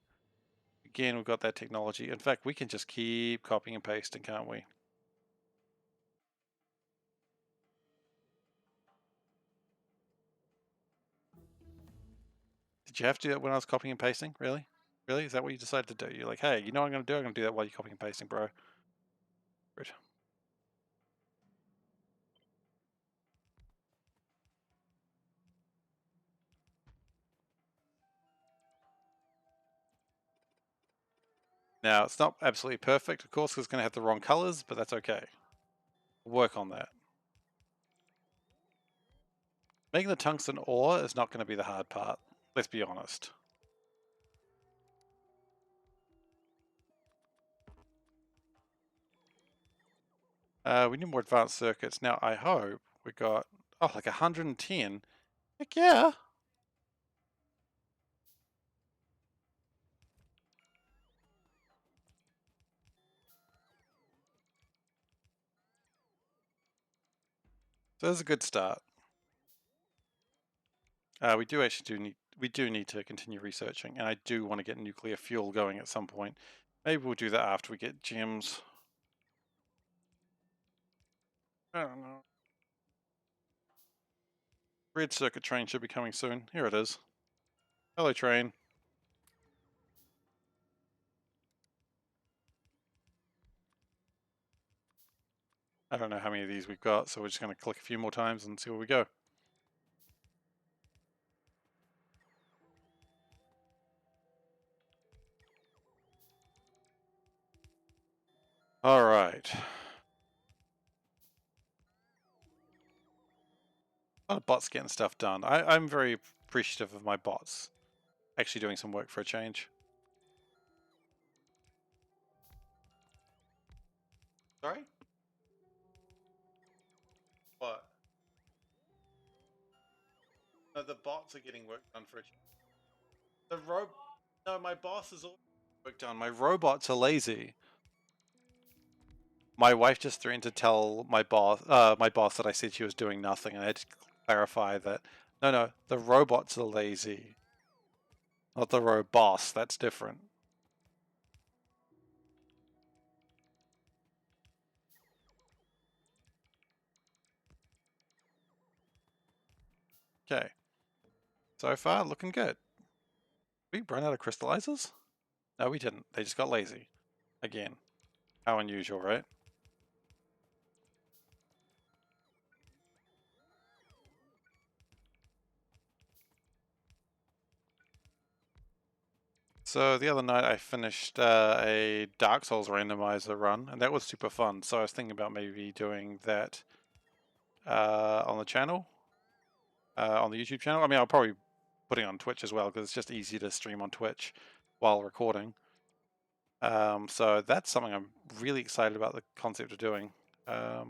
Speaker 1: Again, we've got that technology. In fact, we can just keep copying and pasting, can't we? Did you have to do that when I was copying and pasting? Really? Really? Is that what you decided to do? You're like, hey, you know what I'm going to do? I'm going to do that while you're copying and pasting, bro. Good. Now, it's not absolutely perfect, of course, because it's going to have the wrong colors, but that's okay. Work on that. Making the tungsten ore is not going to be the hard part. Let's be honest. We need more advanced circuits. Now, I hope we got, oh, like 110. Heck yeah. So that's a good start. We do actually need, we do need to continue researching, and I do want to get nuclear fuel going at some point. Maybe we'll do that after we get gems. I don't know. Red circuit train should be coming soon. Here it is. Hello, train. I don't know how many of these we've got, so we're just going to click a few more times and see where we go. All right. A lot of bots getting stuff done. I'm very appreciative of my bots actually doing some work for a change. Sorry? What? No, the bots are getting work done for a change. No, my boss is all work done. My robots are lazy. My wife just threatened to tell my boss that I said she was doing nothing, and I had to clarify that no, the robots are lazy, not the boss. That's different. Okay, so far looking good. We run out of crystallizers? No, we didn't. They just got lazy. Again, how unusual, right? So the other night I finished a Dark Souls randomizer run, and that was super fun. So I was thinking about maybe doing that on the channel, on the YouTube channel. I mean, I'll probably put it on Twitch as well because it's just easy to stream on Twitch while recording. So that's something I'm really excited about the concept of doing. We're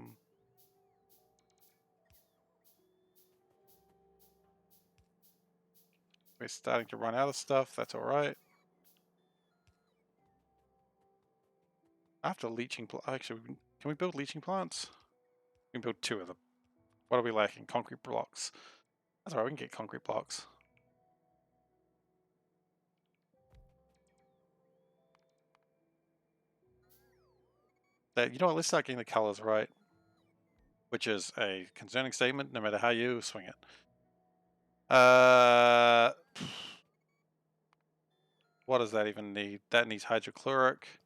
Speaker 1: starting to run out of stuff. That's all right. After leaching, actually, can we build leaching plants? We can build 2 of them. What are we lacking? Concrete blocks. That's all right. We can get concrete blocks. You know what? Let's start getting the colors right, which is a concerning statement, no matter how you swing it. What does that even need? That needs hydrochloric.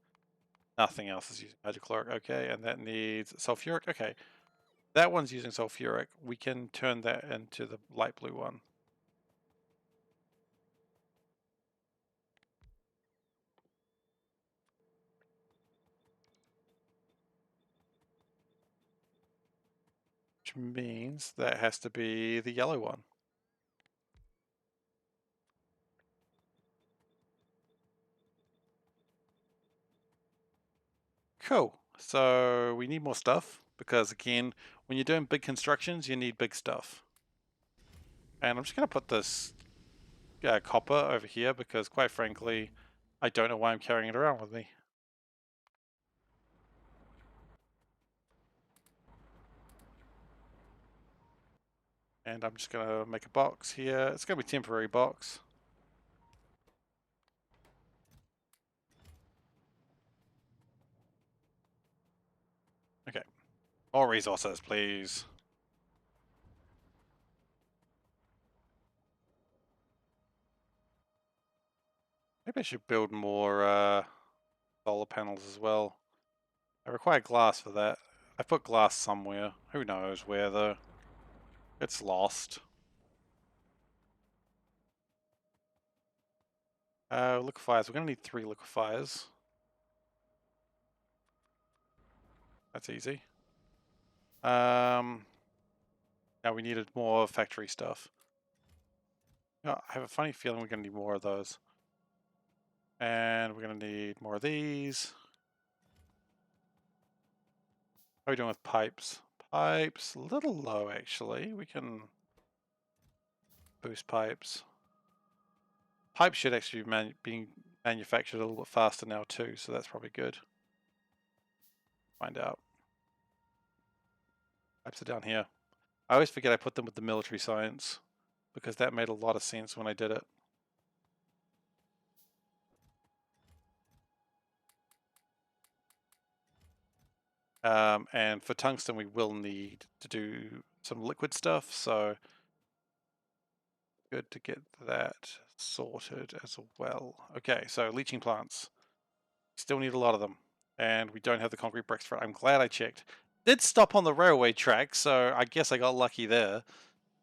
Speaker 1: Nothing else is using hydrochloric. Okay, and that needs sulfuric. Okay, that one's using sulfuric. We can turn that into the light blue one. Which means that has to be the yellow one. Cool. So we need more stuff because again, when you're doing big constructions, you need big stuff. And I'm just going to put this copper over here because quite frankly, I don't know why I'm carrying it around with me. And I'm just going to make a box here. It's going to be a temporary box. Okay. More resources, please. Maybe I should build more solar panels as well. I require glass for that. I put glass somewhere. Who knows where though? It's lost. Liquefiers. We're going to need 3 liquefiers. That's easy. Now we needed more factory stuff. I have a funny feeling we're going to need more of those. And we're going to need more of these. How are we doing with pipes? Pipes, a little low actually. We can boost pipes. Pipes should actually be being manufactured a little bit faster now too, so that's probably good. Find out. Pipes are down here. I always forget I put them with the military science. because that made a lot of sense when I did it. And for tungsten, we will need to do some liquid stuff, so good to get that sorted as well. Okay, so leaching plants. Still need a lot of them, and we don't have the concrete bricks for it. I'm glad I checked. Did stop on the railway track, so I guess I got lucky there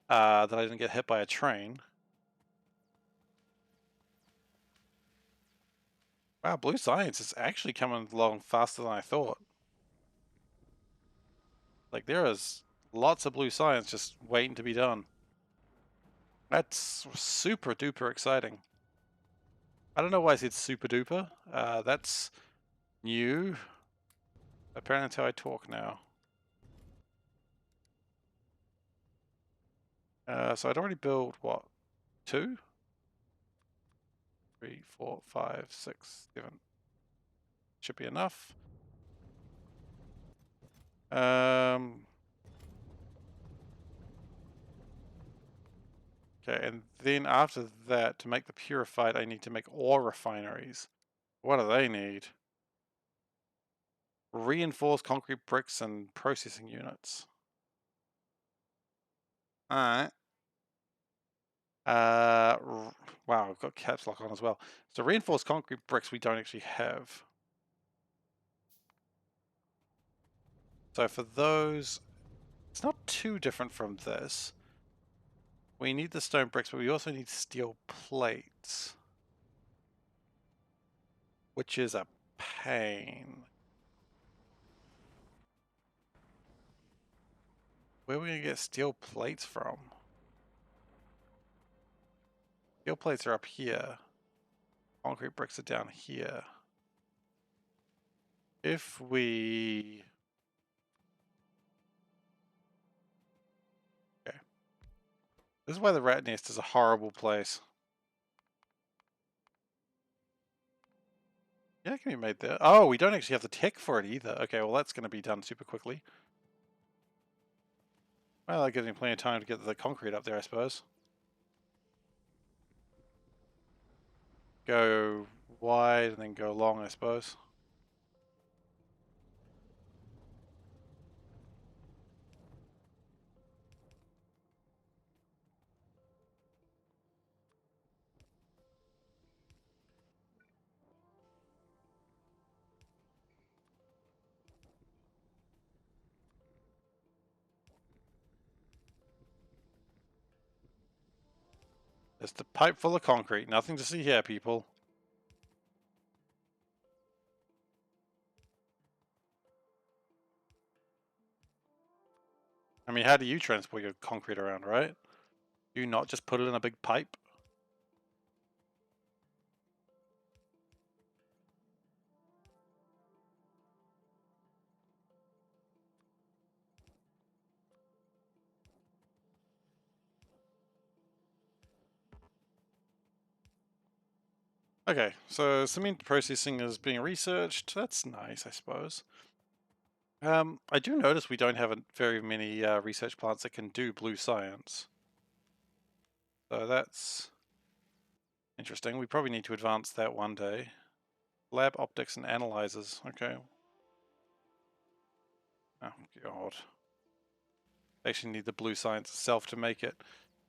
Speaker 1: that I didn't get hit by a train. Wow, blue science is actually coming along faster than I thought. Like, there is lots of blue science just waiting to be done. That's super duper exciting. I don't know why I said super duper. That's new. Apparently that's how I talk now. So I'd already built, what, 2? 3, 4, 5, 6, 7. Should be enough. Okay, and then after that, to make the purified, I need to make ore refineries. What do they need? Reinforced concrete bricks and processing units. Alright. Wow, I've got caps lock on as well. So reinforced concrete bricks we don't actually have. So for those, it's not too different from this. We need the stone bricks, but we also need steel plates, which is a pain. Where are we going to get steel plates from? Steel plates are up here. Concrete bricks are down here. If we... Okay. This is why the rat nest is a horrible place. Yeah, it can be made there. Oh, we don't actually have the tech for it either. Okay, well that's going to be done super quickly. Well, that gives me plenty of time to get the concrete up there, I suppose. Go wide and then go long, I suppose. Just a pipe full of concrete. Nothing to see here, people. I mean, how do you transport your concrete around, right? Do you not just put it in a big pipe? Okay, so cement processing is being researched. That's nice, I suppose. I do notice we don't have very many research plants that can do blue science. So that's interesting. We probably need to advance that one day. Lab optics and analyzers. Okay. Oh, God. I actually need the blue science itself to make it.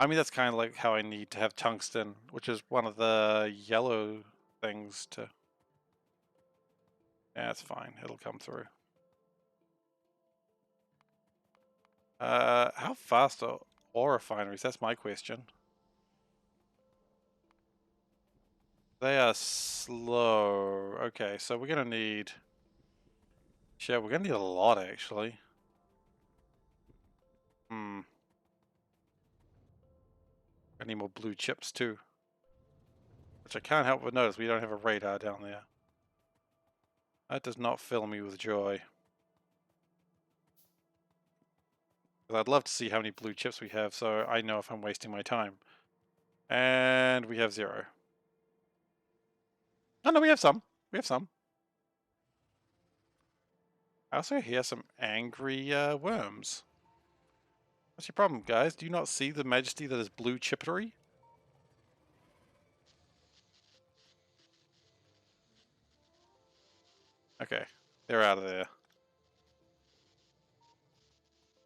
Speaker 1: I mean, that's kind of like how I need to have tungsten, which is one of the yellow things to... Yeah, it's fine. It'll come through. How fast are ore refineries? That's my question. They are slow. Okay, so we're gonna need... Yeah, we're gonna need a lot, actually. I need more blue chips, too. Which I can't help but notice we don't have a radar down there. That does not fill me with joy. I'd love to see how many blue chips we have, so I know if I'm wasting my time. And we have 0. Oh no, we have some. We have some. I also hear some angry worms. What's your problem, guys? Do you not see the majesty that is blue chippery? Okay, they're out of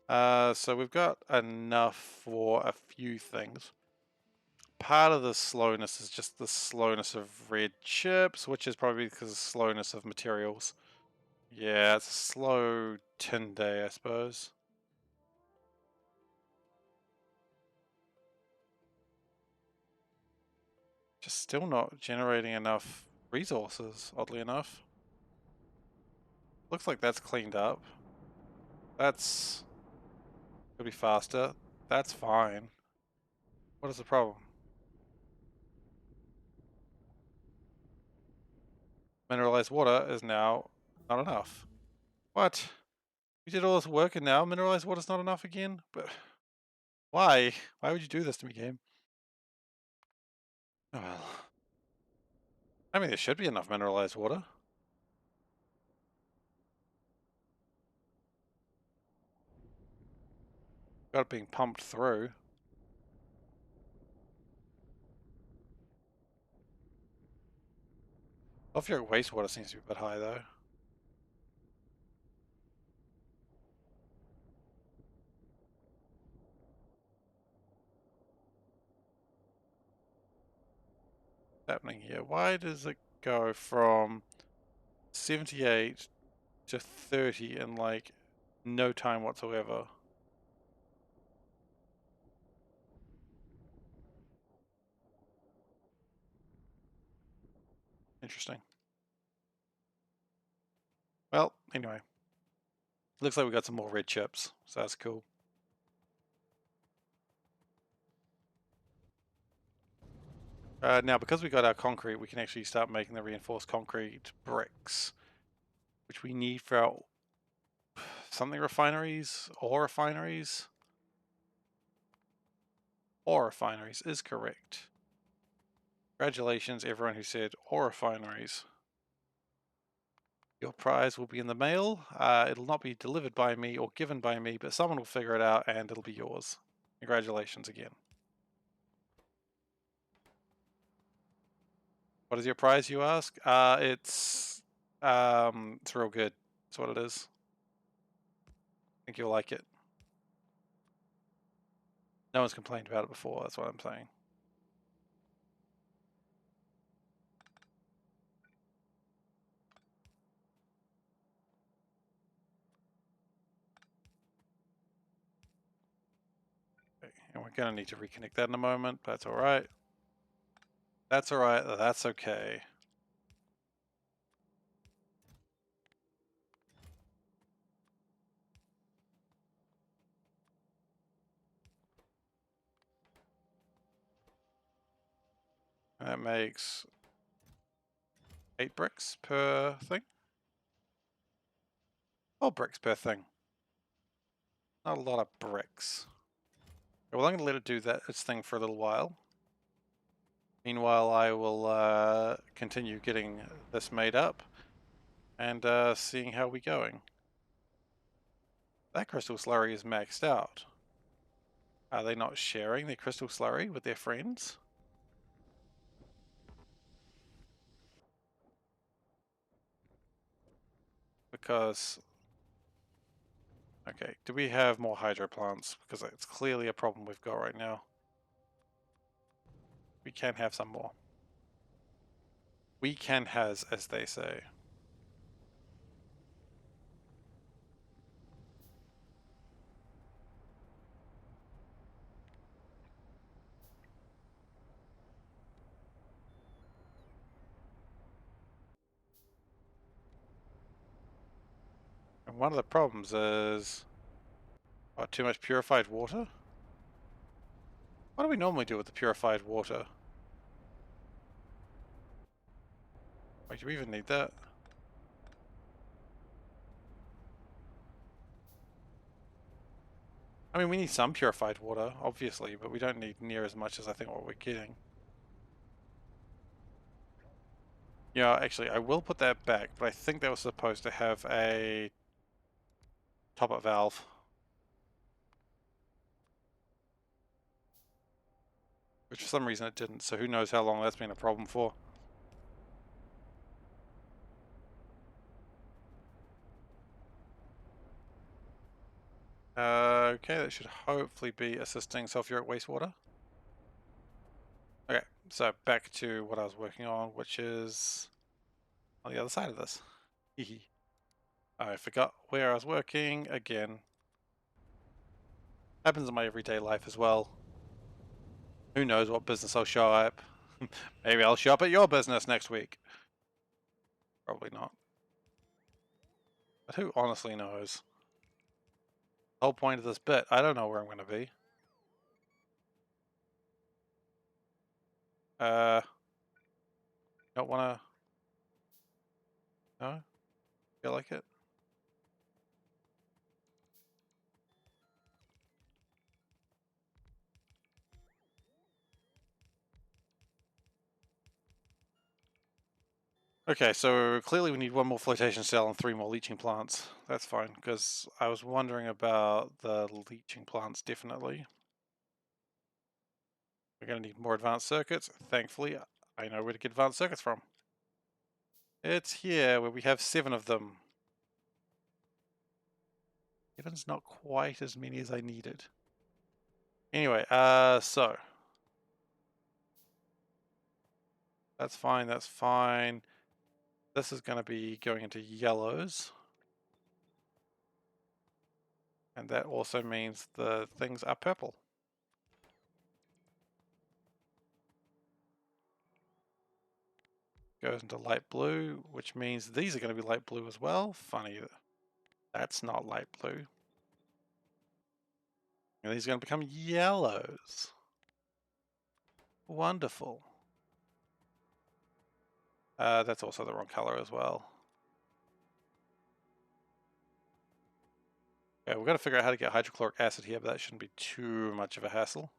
Speaker 1: there. So we've got enough for a few things. Part of the slowness is just the slowness of red chips, which is probably because of slowness of materials. Yeah, it's a slow tin day, I suppose. Just still not generating enough resources, oddly enough. Looks like that's cleaned up. That's could be faster. That's fine. What is the problem? Mineralized water is now not enough. What? We did all this work and now mineralized water's not enough again? But why? Why would you do this to me, game? Oh, well. I mean, there should be enough mineralized water. Got it being pumped through. Sulfuric wastewater seems to be a bit high though. What's happening here? Why does it go from 78 to 30 in like no time whatsoever? Interesting. Well, anyway. Looks like we got some more red chips, so that's cool. Now, because we got our concrete, we can actually start making the reinforced concrete bricks, which we need for our something refineries, ore refineries. Ore refineries is correct. Congratulations, everyone who said ore refineries. Your prize will be in the mail. It'll not be delivered by me or given by me, but someone will figure it out and it'll be yours. Congratulations again. What is your prize, you ask? It's real good. That's what it is. I think you'll like it. No one's complained about it before, that's what I'm saying. Okay, and we're going to need to reconnect that in a moment, but that's alright. That's alright, that's okay. And that makes 8 bricks per thing? 12 bricks per thing. Not a lot of bricks. Well, I'm going to let it do its thing for a little while. Meanwhile, I will continue getting this made up and seeing how we're going. That crystal slurry is maxed out. Are they not sharing their crystal slurry with their friends? Because... Okay, do we have more hydro plants? Because it's clearly a problem we've got right now. We can have some more. We can has, as they say. And one of the problems is... What, too much purified water? What do we normally do with the purified water? Wait, do we even need that? I mean, we need some purified water, obviously, but we don't need near as much as I think what we're getting. Yeah, actually, I will put that back, but I think that was supposed to have a top-up valve. which for some reason it didn't, so who knows how long that's been a problem for. Okay, that should hopefully be assisting sulfuric wastewater. Okay, so back to what I was working on, which is on the other side of this. I forgot where I was working again. Happens in my everyday life as well. Who knows what business I'll show up. Maybe I'll show up at your business next week. Probably not. But who honestly knows? The whole point of this bit, I don't know where I'm going to be. Don't want to... No? Feel like it? Okay, so clearly we need one more flotation cell and 3 more leaching plants. That's fine, because I was wondering about the leaching plants, definitely. We're going to need more advanced circuits. Thankfully, I know where to get advanced circuits from. It's here, where we have 7 of them. 7's not quite as many as I needed. Anyway, so... That's fine, that's fine. This is going to be going into yellows. And that also means the things are purple. Goes into light blue, which means these are going to be light blue as well. Funny, that's not light blue. And these are going to become yellows. Wonderful. That's also the wrong color as well. Okay, we've got to figure out how to get hydrochloric acid here, but that shouldn't be too much of a hassle.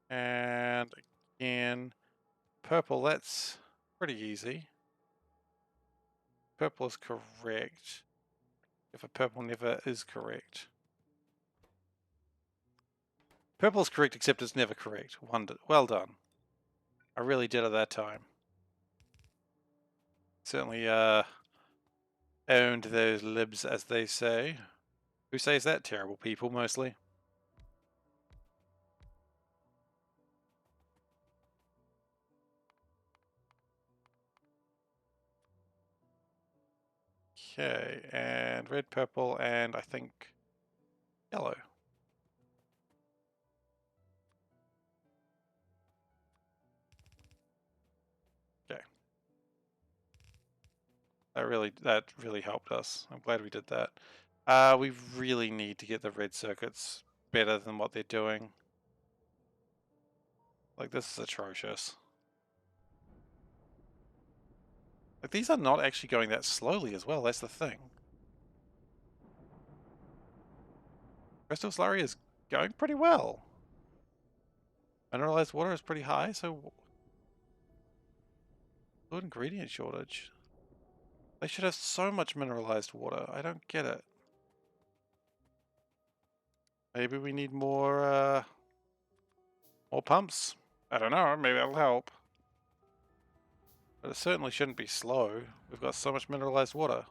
Speaker 1: And again, purple, that's pretty easy. Purple is correct. If a purple never is correct. Purple is correct, except it's never correct. Well done. I really did it that time. Certainly owned those libs, as they say. Who says that? Terrible people, mostly. Okay, and red, purple, and I think yellow. Okay. That really helped us. I'm glad we did that. We really need to get the red circuits better than what they're doing. Like, this is atrocious. Like, these are not actually going that slowly as well, that's the thing. Crystal slurry is going pretty well. Mineralized water is pretty high, so... Fluid ingredient shortage. They should have so much mineralized water. I don't get it. Maybe we need more pumps? I don't know, maybe that'll help. But it certainly shouldn't be slow. We've got so much mineralized water.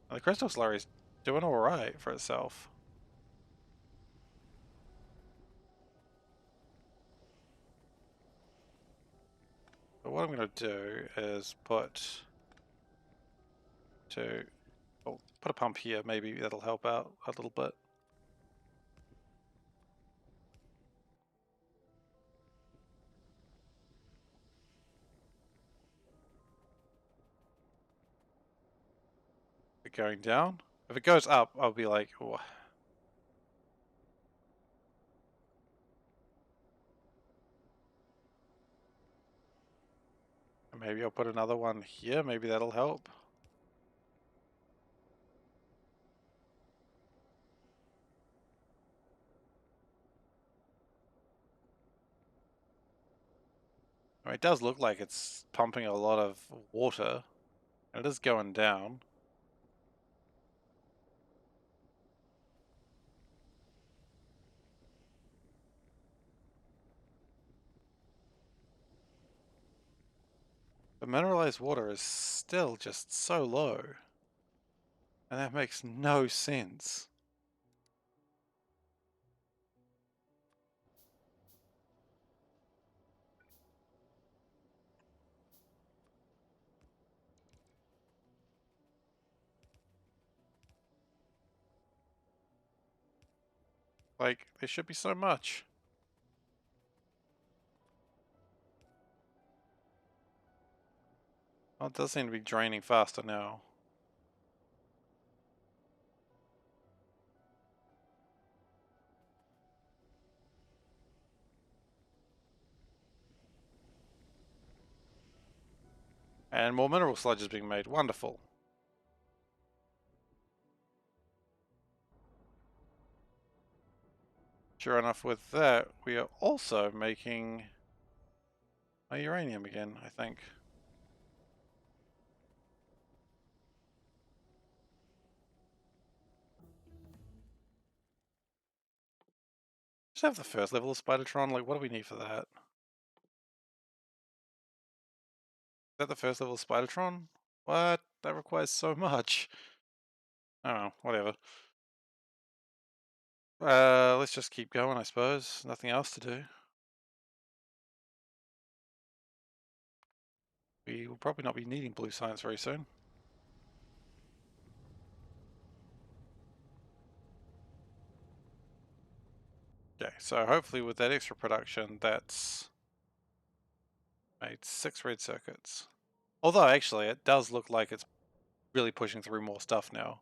Speaker 1: And the crystal slurry's doing alright for itself. But what I'm going to do is put a pump here. Maybe that'll help out a little bit. Going down. If it goes up, I'll be like, oh. Maybe I'll put another one here. Maybe that'll help. I mean, it does look like it's pumping a lot of water. And it is going down. The mineralized water is still just so low. And that makes no sense. Like, there should be so much. Well, it does seem to be draining faster now. And more mineral sludge is being made. Wonderful. Sure enough, with that, we are also making a uranium again, I think. Just have the first level of Spidertron. Like, what do we need for that? Is that the first level of Spidertron? What? That requires so much. Oh, whatever. Let's just keep going, I suppose. Nothing else to do. We will probably not be needing blue science very soon. Okay, so hopefully with that extra production, that's made 6 red circuits. Although, actually, it does look like it's really pushing through more stuff now.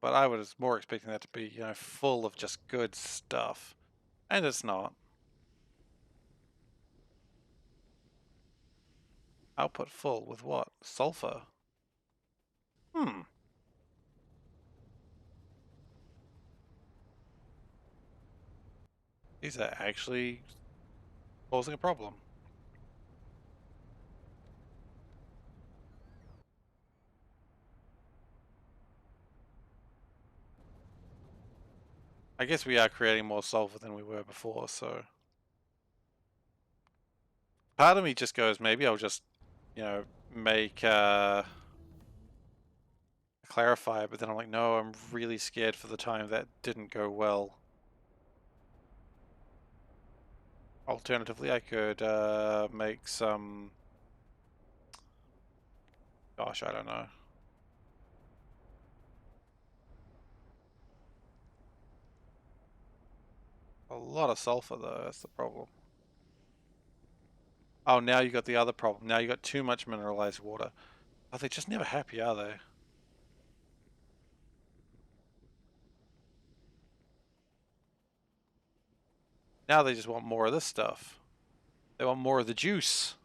Speaker 1: But I was more expecting that to be, you know, full of just good stuff. And it's not. Output full with what? Sulfur? Hmm. These are actually causing a problem. I guess we are creating more sulfur than we were before, so... Part of me just goes, maybe I'll just, you know, make a clarifier, but then I'm like, no, I'm really scared for the time that didn't go well. Alternatively, I could make some... Gosh, I don't know. A lot of sulfur though, that's the problem. Oh, now you got the other problem. Now you got too much mineralized water. Oh, they're just never happy, are they? Now they just want more of this stuff. They want more of the juice.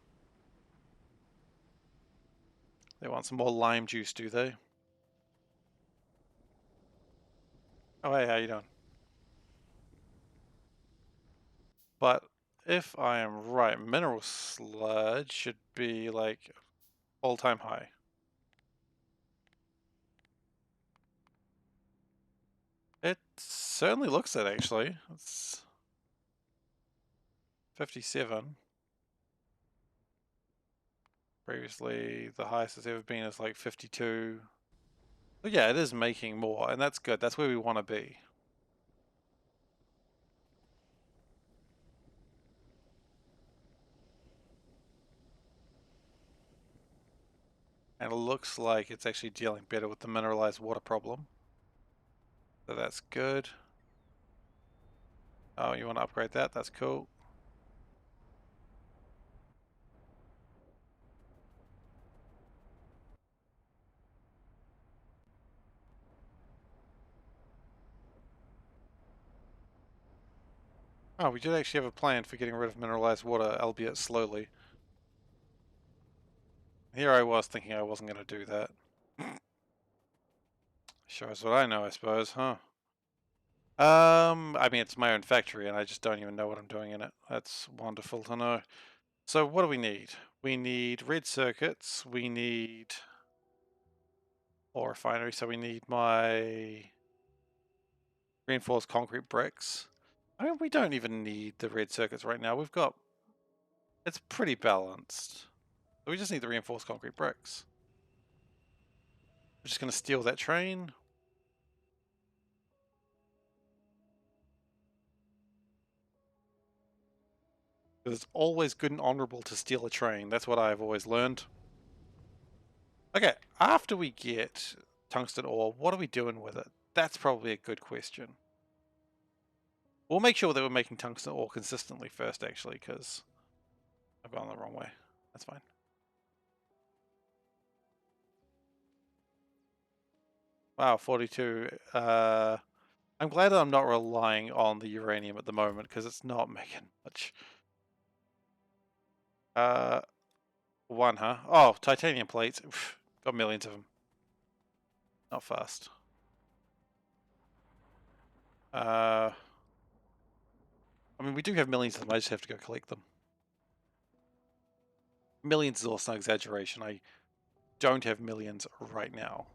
Speaker 1: They want some more lime juice, do they? Oh, hey, how you doing? But if I am right, mineral sludge should be like all-time high. It certainly looks it, actually. It's 57. Previously, the highest it's ever been is like 52. But yeah, it is making more, and that's good. That's where we want to be. And it looks like it's actually dealing better with the mineralized water problem. So that's good. Oh, you want to upgrade that? That's cool. Oh, we did actually have a plan for getting rid of mineralized water, albeit slowly. Here I was thinking I wasn't going to do that. Shows what I know, I suppose, huh? I mean, it's my own factory, and I just don't even know what I'm doing in it. That's wonderful to know. So what do we need? We need red circuits, we need ore refinery, so we need my reinforced concrete bricks. I mean, we don't even need the red circuits right now. We've got It's pretty balanced. So we just need the reinforced concrete bricks. We're just going to steal that train. It's always good and honorable to steal a train. That's what I've always learned. Okay, after we get tungsten ore, what are we doing with it? That's probably a good question. We'll make sure that we're making tungsten ore consistently first, actually, because I've gone the wrong way. That's fine. Wow, 42. I'm glad that I'm not relying on the uranium at the moment, because it's not making much. One, huh? Oh, titanium plates. Oof, got millions of them. Not fast. I mean, we do have millions of them. I just have to go collect them. Millions is also an exaggeration. I don't have millions right now.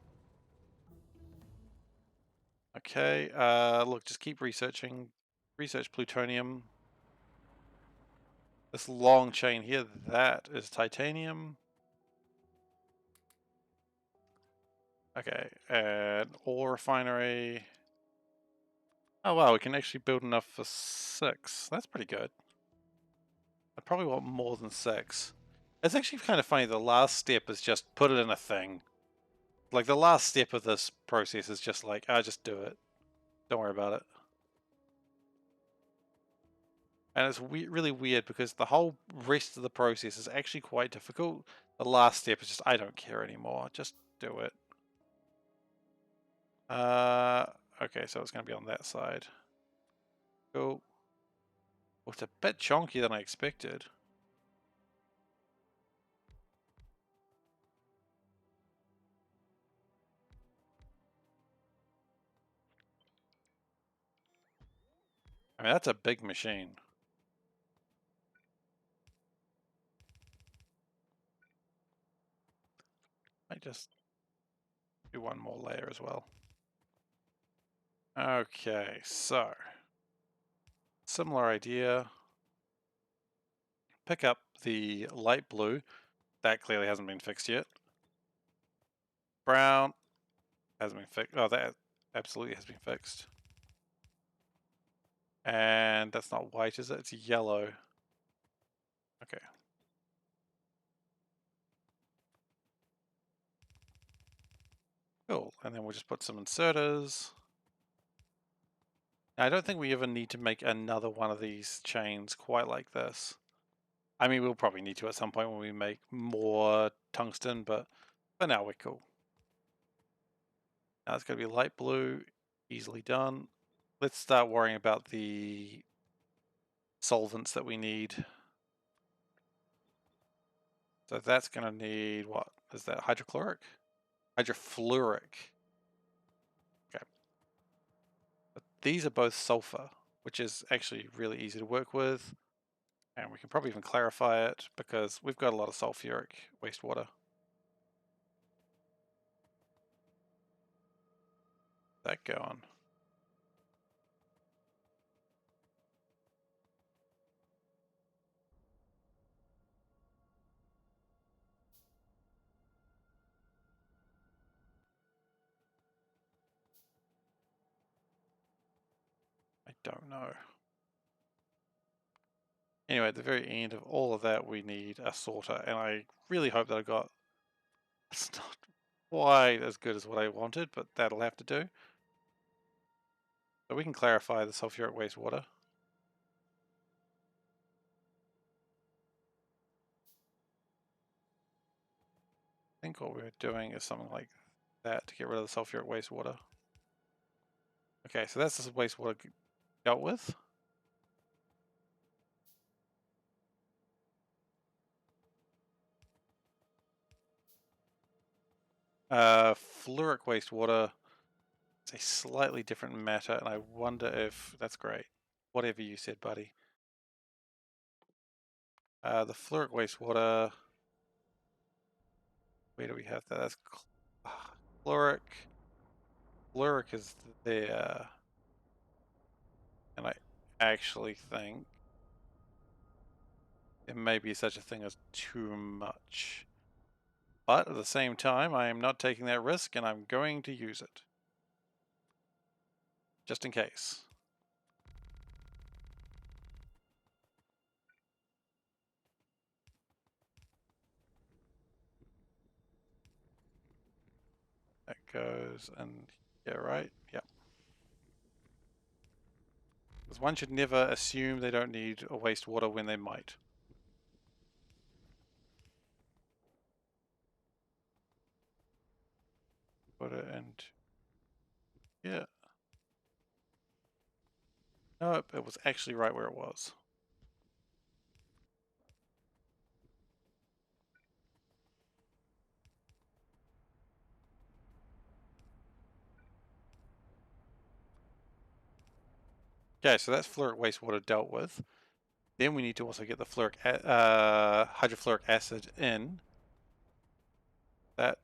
Speaker 1: Okay, look, just keep researching. Research plutonium. This long chain here, that is titanium. Okay, and ore refinery. Oh wow, we can actually build enough for 6. That's pretty good. I probably want more than 6. It's actually kind of funny, the last step is just put it in a thing. Like, the last step of this process is just like, just do it. Don't worry about it. And it's really weird because the whole rest of the process is actually quite difficult. The last step is just, I don't care anymore. Just do it. Okay, so it's going to be on that side. Cool. Well, it's a bit chunky than I expected. I mean, that's a big machine. I just do one more layer as well. Okay, so similar idea. Pick up the light blue. That clearly hasn't been fixed yet. Brown hasn't been fixed. Oh, that absolutely has been fixed. And that's not white, is it? It's yellow. Okay. Cool. And then we'll just put some inserters. Now, I don't think we ever need to make another one of these chains quite like this. I mean, we'll probably need to at some point when we make more tungsten, but for now we're cool. Now it's going to be light blue, easily done. Let's start worrying about the solvents that we need. So that's going to need, what is that, hydrochloric? Hydrofluoric. Okay. But these are both sulfur, which is actually really easy to work with. And we can probably even clarify it because we've got a lot of sulfuric wastewater. That going. I don't know. Anyway, at the very end of all of that, we need a sorter, and I really hope that I got. It's not quite as good as what I wanted, but that'll have to do. So we can clarify the sulfuric wastewater. I think what we're doing is something like that to get rid of the sulfuric wastewater. Okay, so that's the wastewater dealt with. Fluoric wastewater is a slightly different matter, and I wonder if that's great. Whatever you said, buddy. The fluoric wastewater. Where do we have that? That's fluoric. Fluoric is there, and I actually think there may be such a thing as too much. But at the same time, I am not taking that risk and I'm going to use it. Just in case. That goes in here, right? Yep. Because one should never assume they don't need a wastewater when they might. Put it in. Yeah. Nope, it was actually right where it was. Okay, so that's fluoric wastewater dealt with. Then we need to also get the hydrofluoric acid in. That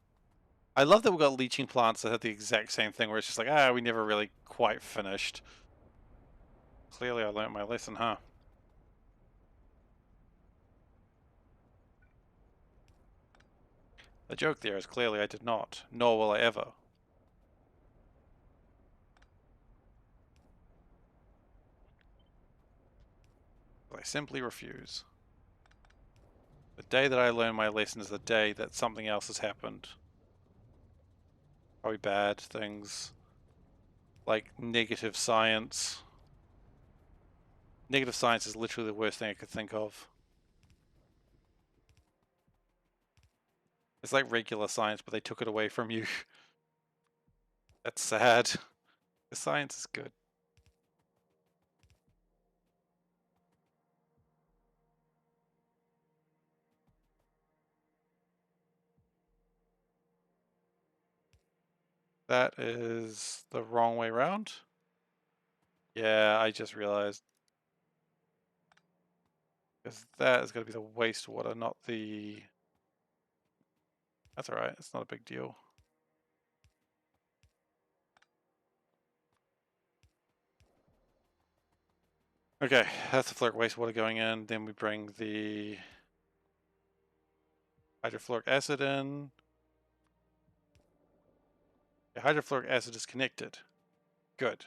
Speaker 1: I love that we've got leaching plants that have the exact same thing, where it's just like, we never really quite finished. Clearly I learnt my lesson, huh? The joke there is clearly I did not, nor will I ever. I simply refuse. The day that I learn my lesson is the day that something else has happened. Probably bad things. Like negative science. Negative science is literally the worst thing I could think of. It's like regular science, but they took it away from you. That's sad. The science is good. That is the wrong way around. Yeah, I just realized. Because that is going to be the wastewater, not the... That's alright, it's not a big deal. Okay, that's the fluoric wastewater going in. Then we bring the hydrofluoric acid in. The hydrofluoric acid is connected. Good.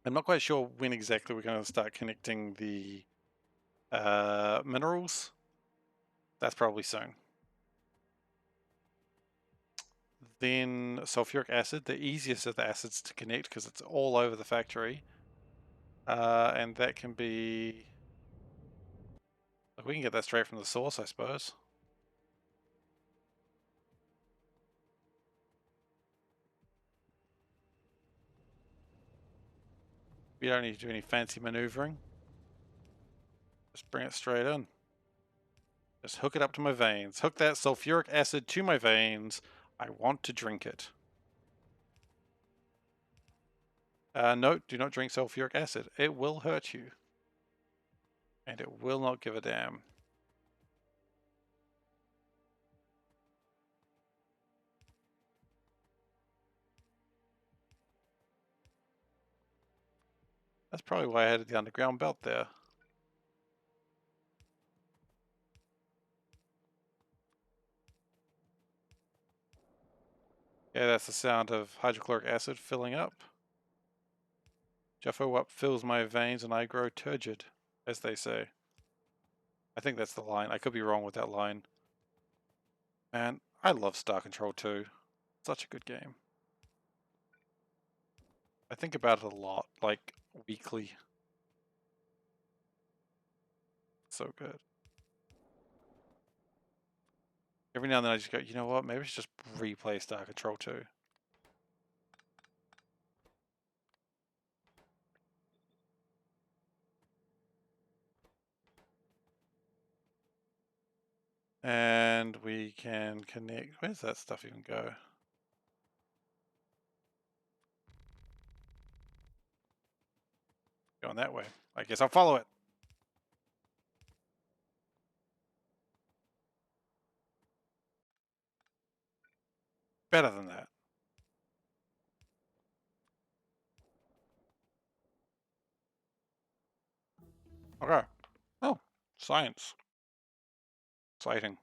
Speaker 1: I'm not quite sure when exactly we're going to start connecting the minerals. That's probably soon. Then sulfuric acid, the easiest of the acids to connect because it's all over the factory. And that can be... We can get that straight from the source, I suppose. We don't need to do any fancy maneuvering. Just bring it straight in. Just hook it up to my veins. Hook that sulfuric acid to my veins. I want to drink it. No, do not drink sulfuric acid. It will hurt you. And it will not give a damn. That's probably why I had the underground belt there. Yeah, that's the sound of hydrochloric acid filling up. Juffo up fills my veins and I grow turgid, as they say. I think that's the line. I could be wrong with that line. Man, I love Star Control 2. Such a good game. I think about it a lot, like weekly. So good. Every now and then I just go, you know what, maybe I should just replay Star Control 2. And we can connect, where's that stuff even go? Going that way. I guess I'll follow it. Better than that. Okay. Oh, science. Exciting.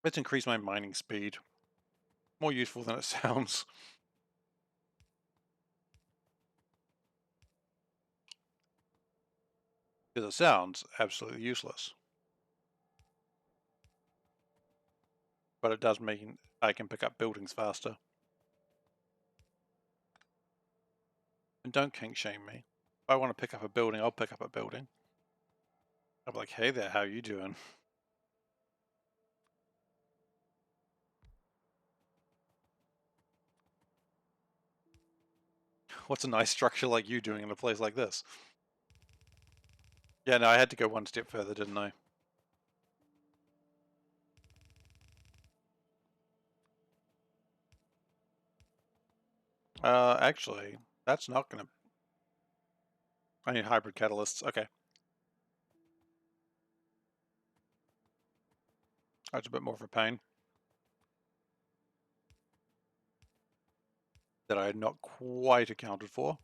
Speaker 1: Let's increase my mining speed. More useful than it sounds. Because it sounds absolutely useless. But it does mean I can pick up buildings faster. And don't kink shame me. If I want to pick up a building, I'll pick up a building. I'll be like, hey there, how you doing? What's a nice structure like you doing in a place like this? Yeah, no, I had to go one step further, didn't I? Actually, that's not gonna... I need hybrid catalysts. Okay. That's a bit more of a pain. That I had not quite accounted for.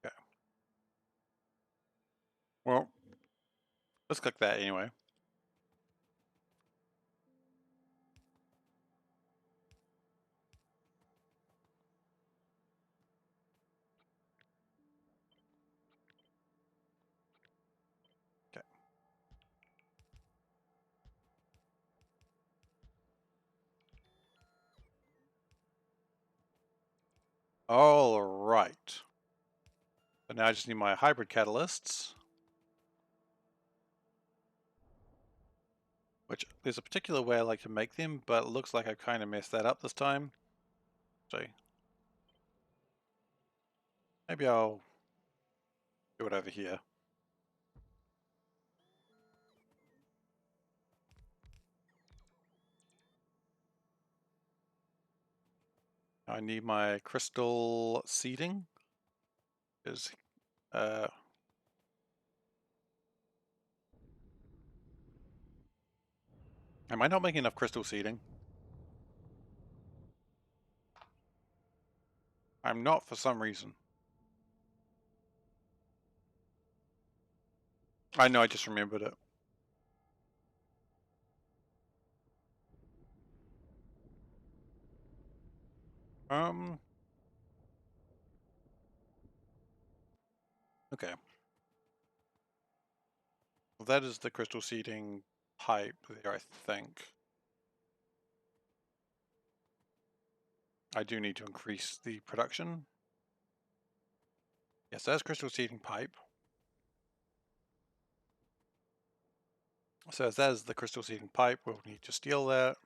Speaker 1: Okay. Well, let's click that anyway. Okay. All right. So now I just need my hybrid catalysts. Which, there's a particular way I like to make them, but it looks like I kind of messed that up this time. So, maybe I'll do it over here. I need my crystal seeding. Is am I not making enough crystal seeding? I'm not for some reason. I know, I just remembered it. Okay. Well, that is the crystal seeding pipe there, I think. I do need to increase the production. Yes, that's crystal seeding pipe. So as that is the crystal seeding pipe, we'll need to steal that.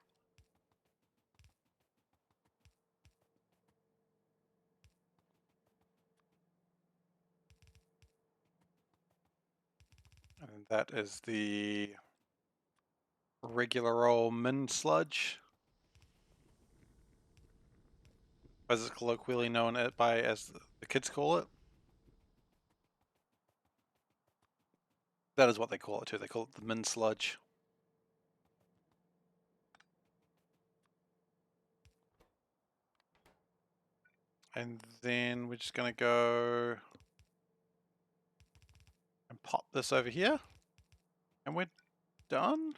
Speaker 1: And that is the regular old min sludge, as it's colloquially known by as the kids call it. That is what they call it too. They call it the min sludge. And then we're just gonna go and pop this over here. And we're done.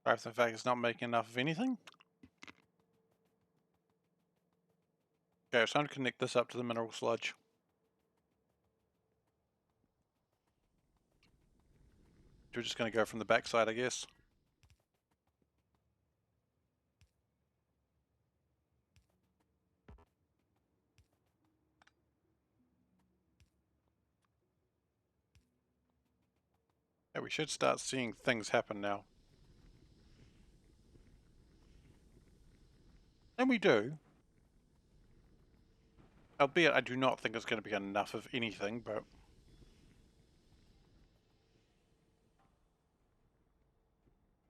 Speaker 1: Perhaps in fact it's not making enough of anything. Okay, it's time to connect this up to the mineral sludge. We're just gonna go from the backside, I guess. Yeah, we should start seeing things happen now. And we do. Albeit I do not think it's going to be enough of anything, but...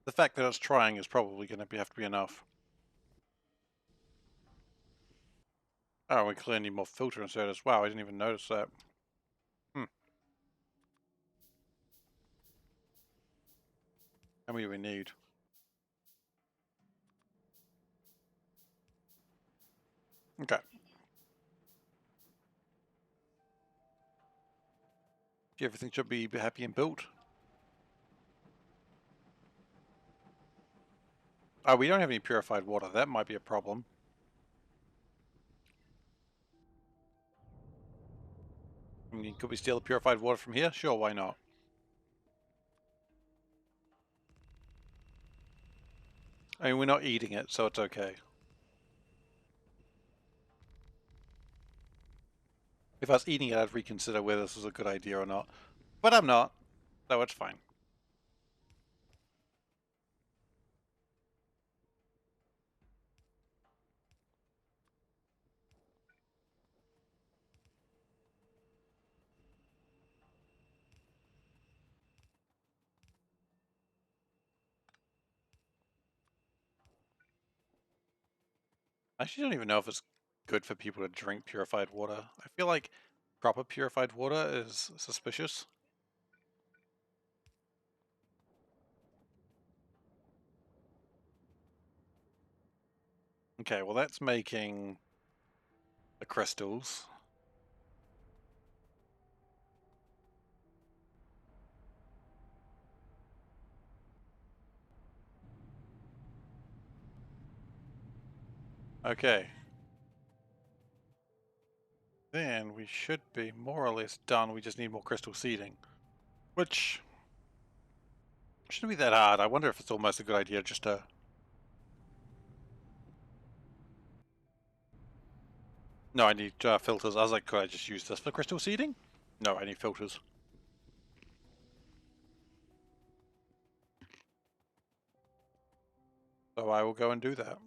Speaker 1: the fact that it's trying is probably going to have to be enough. Oh, we clearly need more filter inserters. Wow, I didn't even notice that. Hmm. How many do we need? Okay. Everything should be happy and built. Oh, we don't have any purified water. That might be a problem. I mean, could we steal the purified water from here? Sure, why not? I mean, we're not eating it, so it's okay. If I was eating it, I'd reconsider whether this was a good idea or not. But I'm not, so it's fine. I actually don't even know if it's good for people to drink purified water. I feel like proper purified water is suspicious. Okay, well that's making the crystals. Okay. Then we should be more or less done. We just need more crystal seeding. Which shouldn't be that hard. I wonder if it's almost a good idea just to... No, I need filters. I was like, could I just use this for crystal seeding? No, I need filters. So I will go and do that.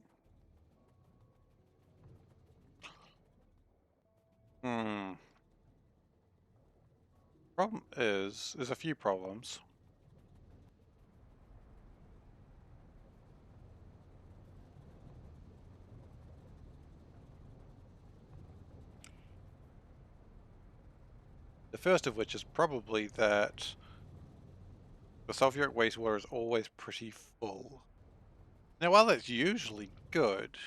Speaker 1: Hmm. Problem is, there's a few problems. The first of which is probably that the sulfuric wastewater is always pretty full. Now, while that's usually good,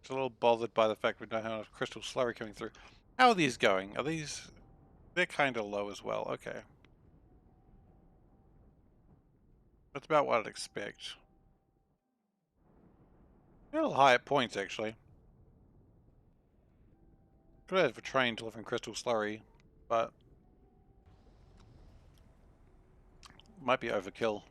Speaker 1: it's a little bothered by the fact we don't have enough crystal slurry coming through. How are these going? Are these... They're kind of low as well. Okay. That's about what I'd expect. A little high at points, actually. Could have a train delivering crystal slurry, but might be overkill.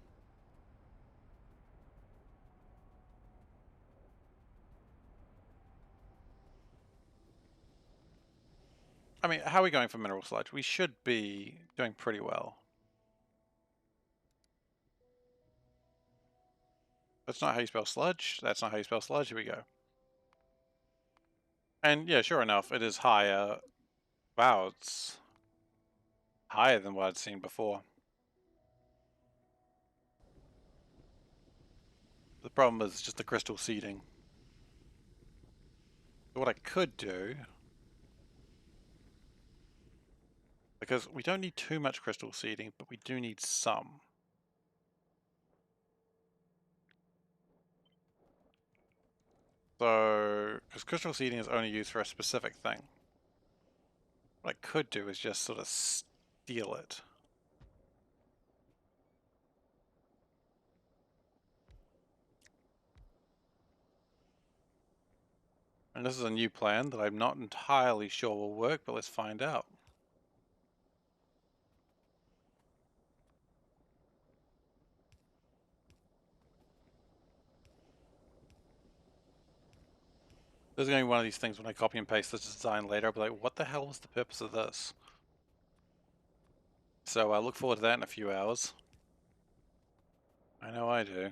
Speaker 1: I mean, how are we going for mineral sludge? We should be doing pretty well. That's not how you spell sludge. That's not how you spell sludge. Here we go. And yeah, sure enough, it is higher. Wow, it's higher than what I'd seen before. The problem is just the crystal seeding. So what I could do, because we don't need too much crystal seeding, but we do need some. So, because crystal seeding is only used for a specific thing. What I could do is just sort of steal it. And this is a new plan that I'm not entirely sure will work, but let's find out. There's going to be one of these things when I copy and paste this design later, I'll be like, what the hell was the purpose of this? So I look forward to that in a few hours. I know I do.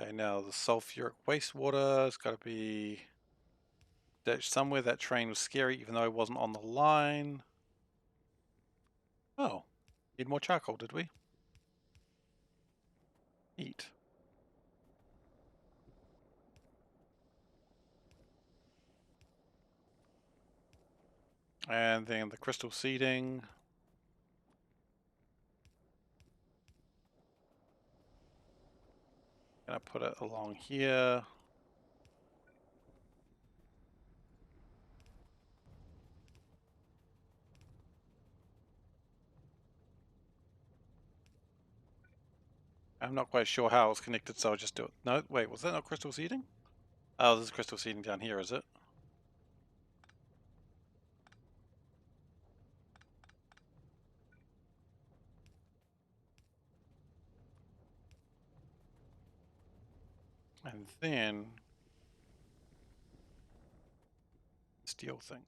Speaker 1: Okay, now the sulfuric wastewater has got to be that somewhere that train was scary even though I wasn't on the line. Oh, need more charcoal, did we? Eat. And then the crystal seeding. Gonna put it along here. I'm not quite sure how it's connected, so I'll just do it. No, wait, was that not crystal seeding? Oh, there's crystal seeding down here, is it? And then steel thing.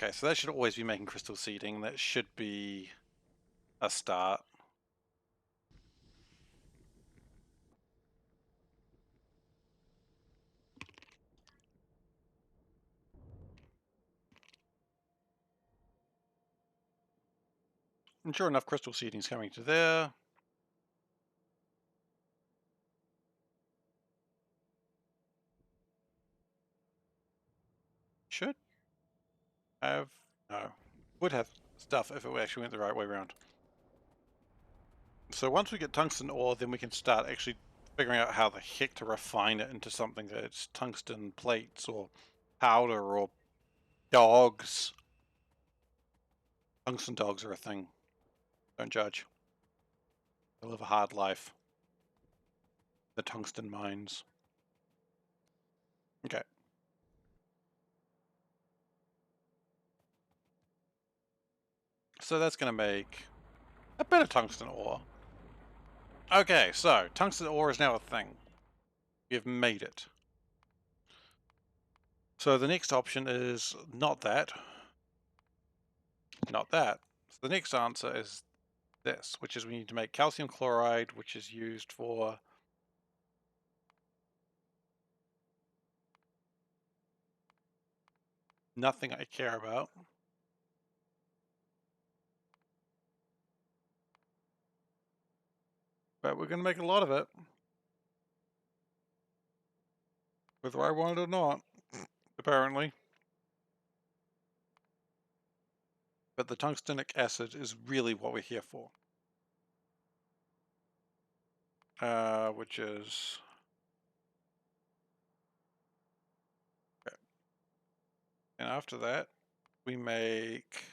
Speaker 1: Okay, so that should always be making crystal seeding. That should be a start. And sure enough, crystal seeding is coming to there. Should have, no, would have stuff if it actually went the right way around. So once we get tungsten ore, then we can start actually figuring out how the heck to refine it into something that's tungsten plates or powder or dogs. Tungsten dogs are a thing. Don't judge. They live a hard life. The tungsten mines. Okay. So that's going to make a bit of tungsten ore. Okay, so tungsten ore is now a thing. We've made it. So the next option is not that. Not that. So the next answer is this, which is we need to make calcium chloride, which is used for nothing I care about. But we're going to make a lot of it. Whether I want it or not, apparently. But the tungstenic acid is really what we're here for. Which is... Okay. And after that, we make...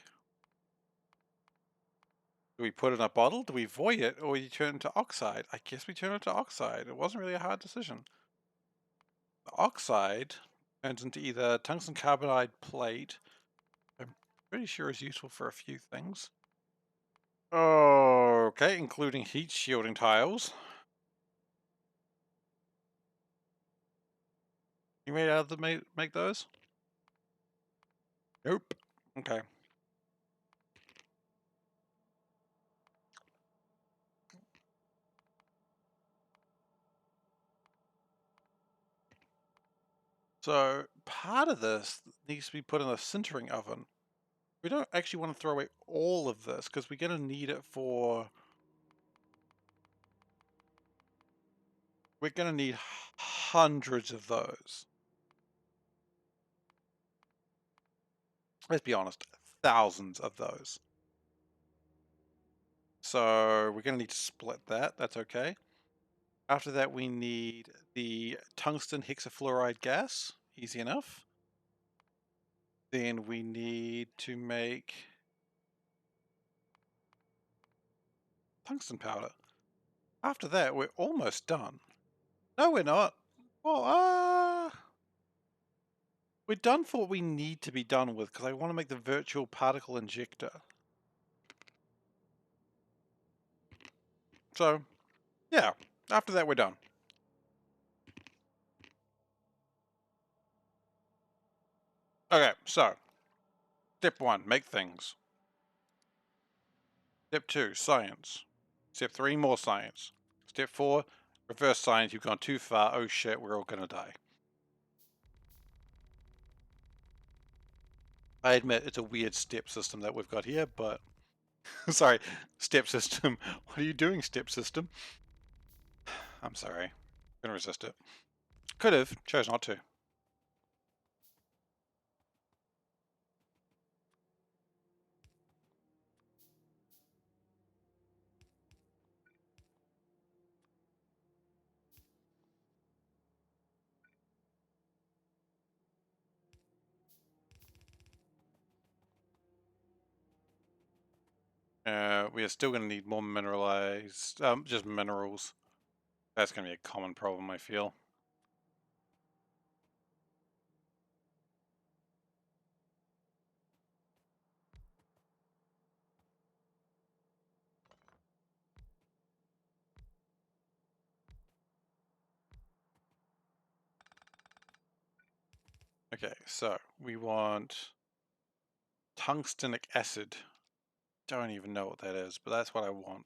Speaker 1: Do we put it in a bottle? Do we void it? Or we turn it into oxide? I guess we turn it to oxide. It wasn't really a hard decision. The oxide turns into either tungsten carbide plate. I'm pretty sure is useful for a few things. Okay, including heat shielding tiles. You made out of the make those? Nope. Okay. So part of this needs to be put in a sintering oven. We don't actually want to throw away all of this because we're going to need it for... We're going to need hundreds of those. Let's be honest, thousands of those. So we're going to need to split that. That's okay. After that, we need the tungsten hexafluoride gas. Easy enough. Then we need to make tungsten powder. After that, we're almost done. No, we're not. Well, we're done for what we need to be done with because I want to make the virtual particle injector. So, yeah, after that, we're done. Okay, so step 1, make things. Step 2, science. Step 3, more science. Step 4, reverse science. You've gone too far. Oh shit, we're all gonna die. I admit it's a weird step system that we've got here, but sorry, step system. What are you doing, step system? I'm sorry. I'm gonna resist it. Could have, chose not to. We are still going to need more mineralized, just minerals. That's going to be a common problem, I feel. Okay, so we want tungstenic acid. Don't even know what that is, but that's what I want.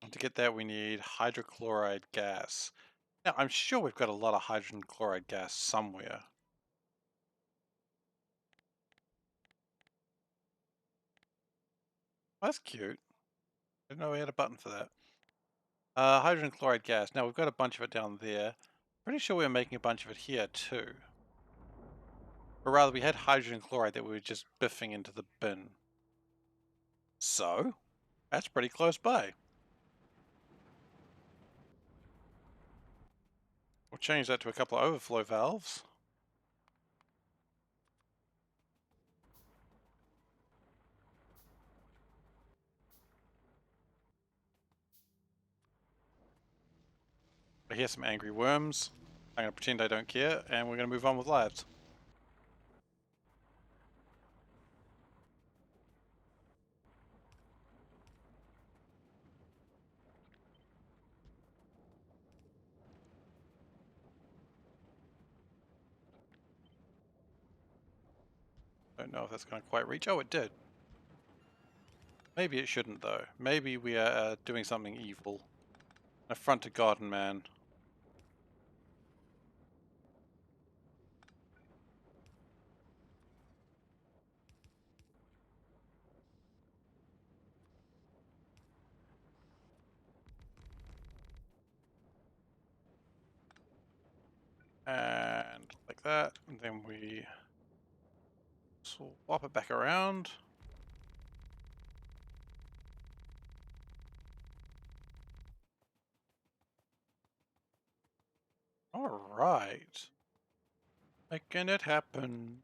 Speaker 1: And to get that, we need hydrochloride gas. Now, I'm sure we've got a lot of hydrogen chloride gas somewhere. That's cute. Didn't know we had a button for that. Hydrogen chloride gas. Now, we've got a bunch of it down there. Pretty sure we were making a bunch of it here, too. Or rather, we had hydrogen chloride that we were just biffing into the bin. So, that's pretty close by. We'll change that to a couple of overflow valves. I hear some angry worms. I'm going to pretend I don't care, and we're going to move on with lives. Don't know if that's going to quite reach. Oh, it did. Maybe it shouldn't, though. Maybe we are doing something evil. An affront to God and man. And like that. And then we swap it back around. Alright. Making it happen.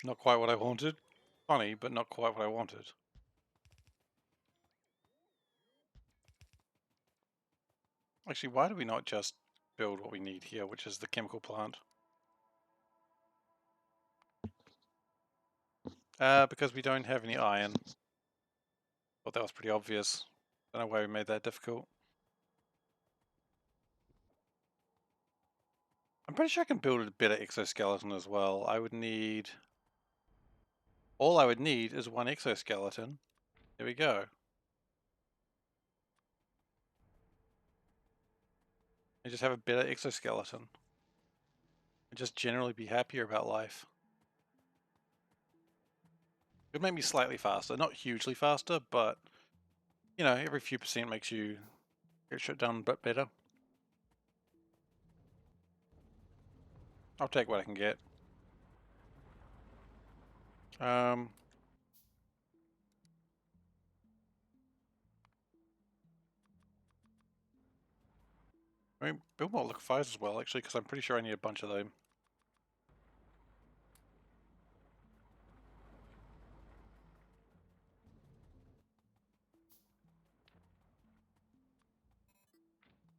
Speaker 1: Not quite what I wanted. Funny, but not quite what I wanted. Actually, why do we not just build what we need here, which is the chemical plant? Because we don't have any iron. Thought that was pretty obvious. Don't know why we made that difficult. I'm pretty sure I can build a better exoskeleton as well. I would need... All I would need is one exoskeleton. There we go. And just have a better exoskeleton. And just generally be happier about life. It would make me slightly faster. Not hugely faster, but... You know, every few percent makes you get shit done a bit better. I'll take what I can get. I mean, build more liquefiers as well, actually, because I'm pretty sure I need a bunch of them.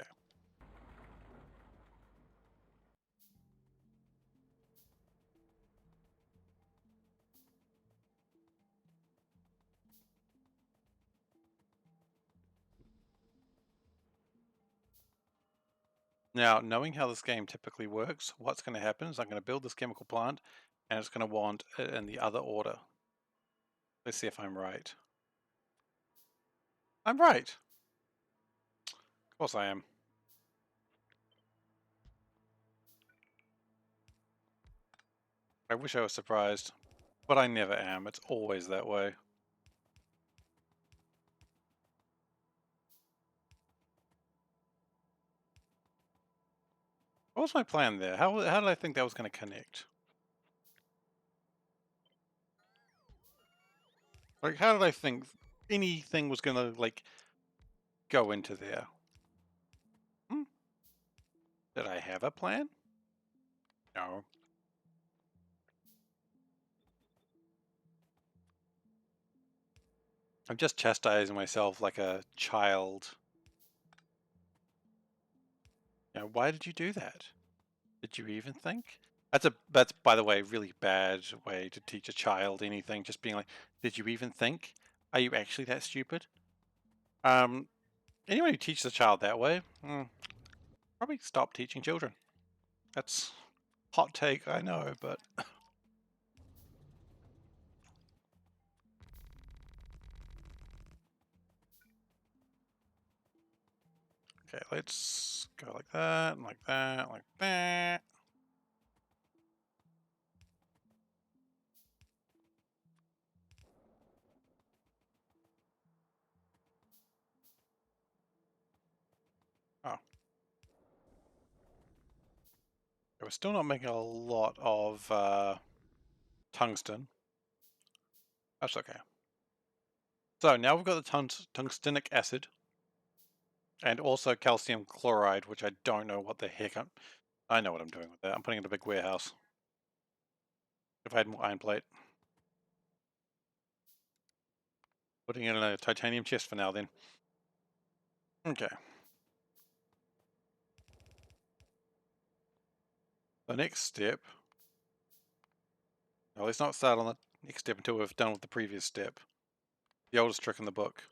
Speaker 1: Yeah. Now, knowing how this game typically works, what's going to happen is I'm going to build this chemical plant, and it's going to want it in the other order. Let's see if I'm right. I'm right! Of course I am. I wish I was surprised, but I never am. It's always that way. What was my plan there? How did I think that was going to connect? Like, how did I think anything was going to, like, go into there? Hmm? Did I have a plan? No. I'm just chastising myself like a child. You know, why did you do that? Did you even think? That's by the way, really bad way to teach a child anything. Just being like, did you even think? Are you actually that stupid? Um, anyone who teaches a child that way, probably stop teaching children. That's hot take, I know, but okay, let's go like that, like that, like that. Oh, we're still not making a lot of tungsten. That's okay. So now we've got the tungstenic acid and also calcium chloride, which I don't know what the heck I know what I'm doing with that. I'm putting it in a big warehouse. If I had more iron plate. Putting it in a titanium chest for now then. Okay. The next step. Now let's not start on the next step until we've done with the previous step. The oldest trick in the book.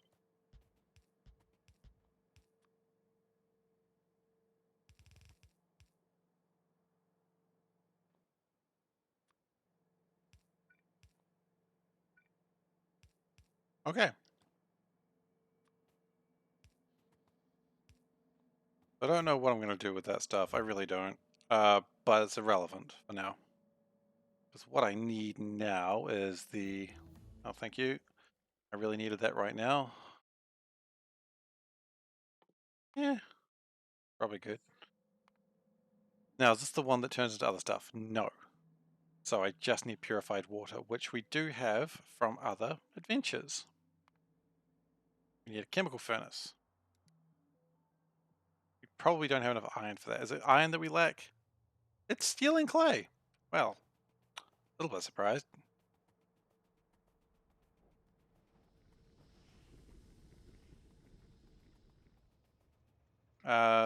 Speaker 1: Okay. I don't know what I'm going to do with that stuff. I really don't. But it's irrelevant for now. Because what I need now is the... Oh, thank you. I really needed that right now. Yeah, probably good. Now, is this the one that turns into other stuff? No. So I just need purified water, which we do have from other adventures. We need a chemical furnace. We probably don't have enough iron for that. Is it iron that we lack? It's steel and clay. Well, a little bit surprised.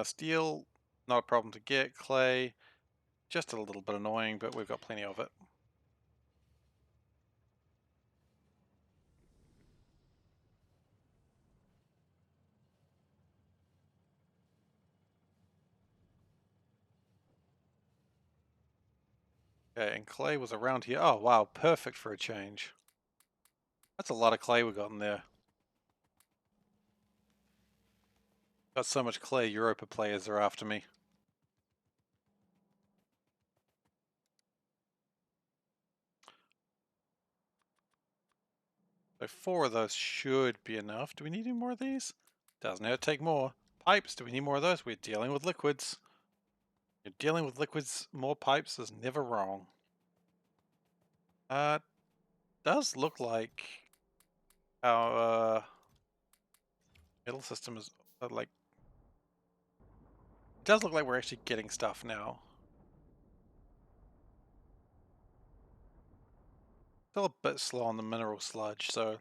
Speaker 1: Steel, not a problem to get. Clay, just a little bit annoying, but we've got plenty of it. Okay, and clay was around here. Oh, wow, perfect for a change. That's a lot of clay we got in there. Got so much clay, Europa players are after me. So 4 of those should be enough. Do we need any more of these? Doesn't hurt to take more. Pipes, do we need more of those? We're dealing with liquids. You're dealing with liquids, more pipes is never wrong. Does look like our middle system is like... It does look like we're actually getting stuff now. Still a bit slow on the mineral sludge, so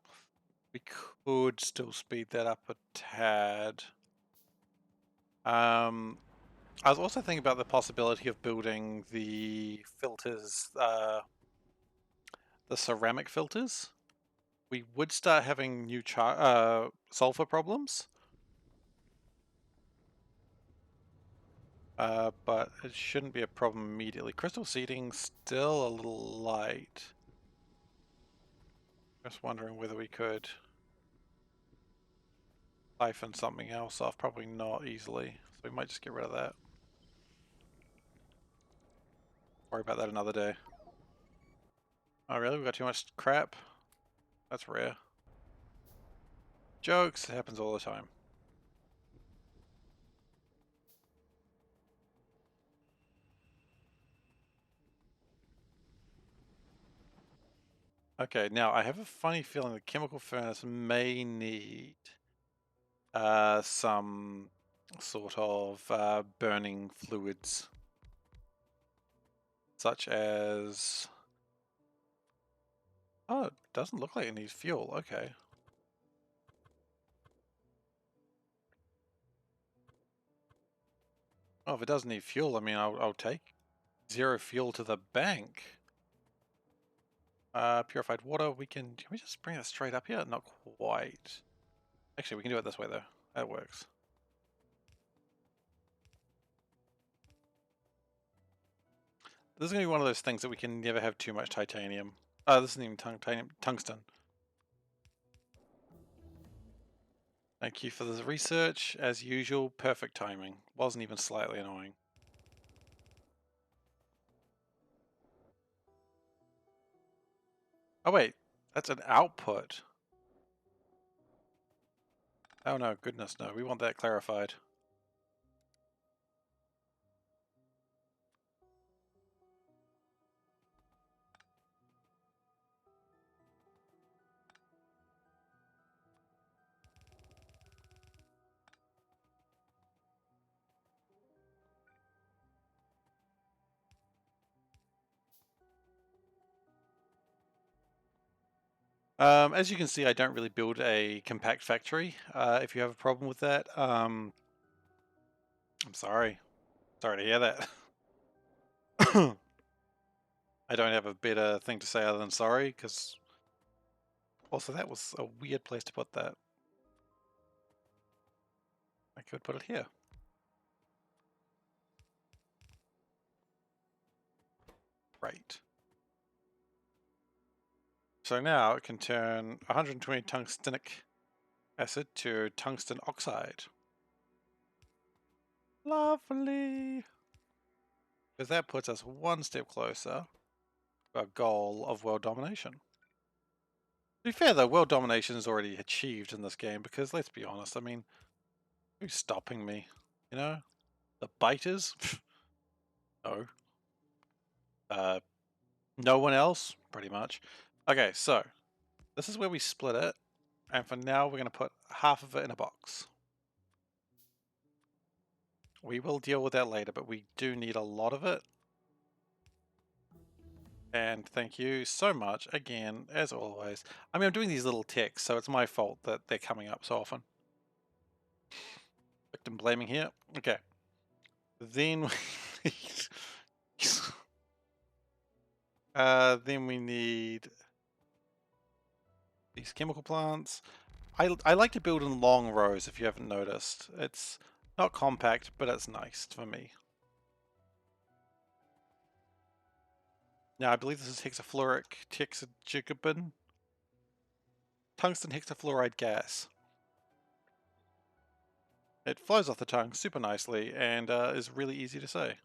Speaker 1: we could still speed that up a tad. I was also thinking about the possibility of building the filters, the ceramic filters. We would start having new sulfur problems. but it shouldn't be a problem immediately. Crystal seeding still a little light. Just wondering whether we could siphon something else off. Probably not easily, so we might just get rid of that. Worry about that another day. Oh really? We got too much crap? That's rare. Jokes, it happens all the time. Okay, now I have a funny feeling the chemical furnace may need some sort of burning fluids, such as... Oh, it doesn't look like it needs fuel. Okay. Oh, if it doesn't need fuel, I mean, I'll take 0 fuel to the bank. Purified water, can we just bring it straight up here? Not quite. Actually, we can do it this way though. That works. This is going to be one of those things that we can never have too much titanium. This isn't even tungsten. Thank you for the research. As usual, perfect timing. Wasn't even slightly annoying. Oh wait, that's an output. Oh no, goodness no, we want that clarified. As you can see, I don't really build a compact factory. If you have a problem with that, I'm sorry. Sorry to hear that. I don't have a better thing to say other than sorry, because also that was a weird place to put that. I could put it here. Right. So now it can turn 120 tungstenic acid to tungsten oxide. Lovely! Because that puts us one step closer to our goal of world domination. To be fair though, world domination is already achieved in this game because, let's be honest, I mean, who's stopping me? You know? The biters? No. No one else? Pretty much. Okay, so this is where we split it, and for now we're going to put half of it in a box. We will deal with that later, but we do need a lot of it. And thank you so much, again, as always. I mean, I'm doing these little texts, so it's my fault that they're coming up so often. Victim blaming here. Okay. Then then we need these chemical plants. I like to build in long rows, if you haven't noticed. It's not compact, but it's nice for me. Now, I believe this is hexafluoric hexagigabin. Tungsten hexafluoride gas. It flows off the tongue super nicely and is really easy to say.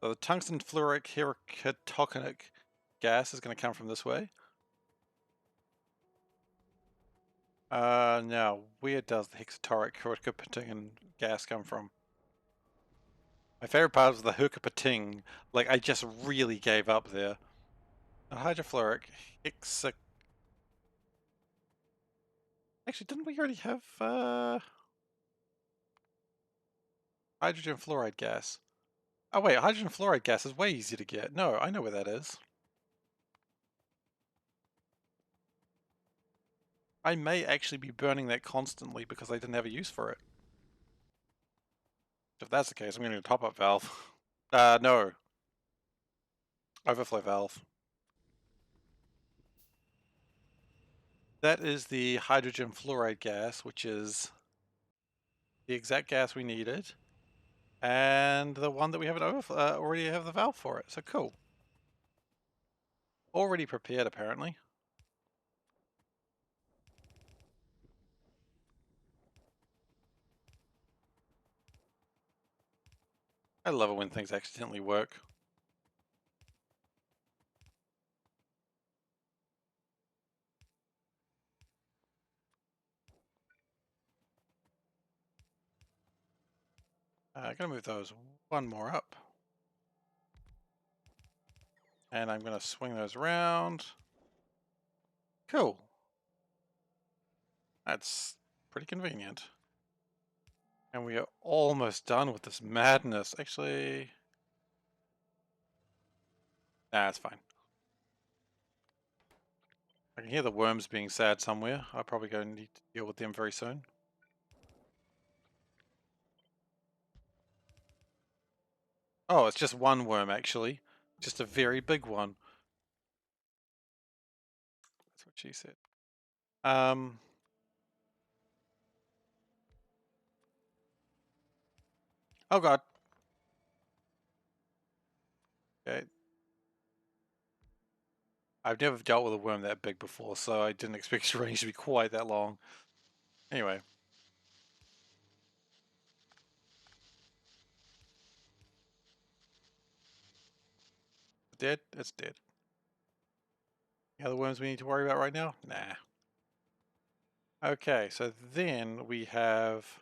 Speaker 1: So the tungsten fluoric hericatoconic gas is going to come from this way. Now, where does the hexatoric hericatoconic gas come from? My favorite part was the hericatoconic. Like, I just really gave up there. Hydrofluoric hexa... Actually, didn't we already have hydrogen fluoride gas? Oh wait, hydrogen fluoride gas is way easier to get. No, I know where that is. I may actually be burning that constantly because I didn't have a use for it. If that's the case, I'm going to need a top-up valve. No. Overflow valve. That is the hydrogen fluoride gas, which is the exact gas we needed, and the one that we have already have the valve for it. So cool. Already prepared, apparently. I love it when things accidentally work. I'm gonna move those one more up. And I'm gonna swing those around. Cool. That's pretty convenient. And we are almost done with this madness. Actually, nah, it's fine. I can hear the worms being sad somewhere. I'll probably go need to deal with them very soon. Oh, it's just one worm, actually. Just a very big one. That's what she said. Um, oh god. Okay. I've never dealt with a worm that big before, so I didn't expect its range to be quite that long. Anyway. Dead? It's dead. Any other worms we need to worry about right now? Nah. Okay, so then we have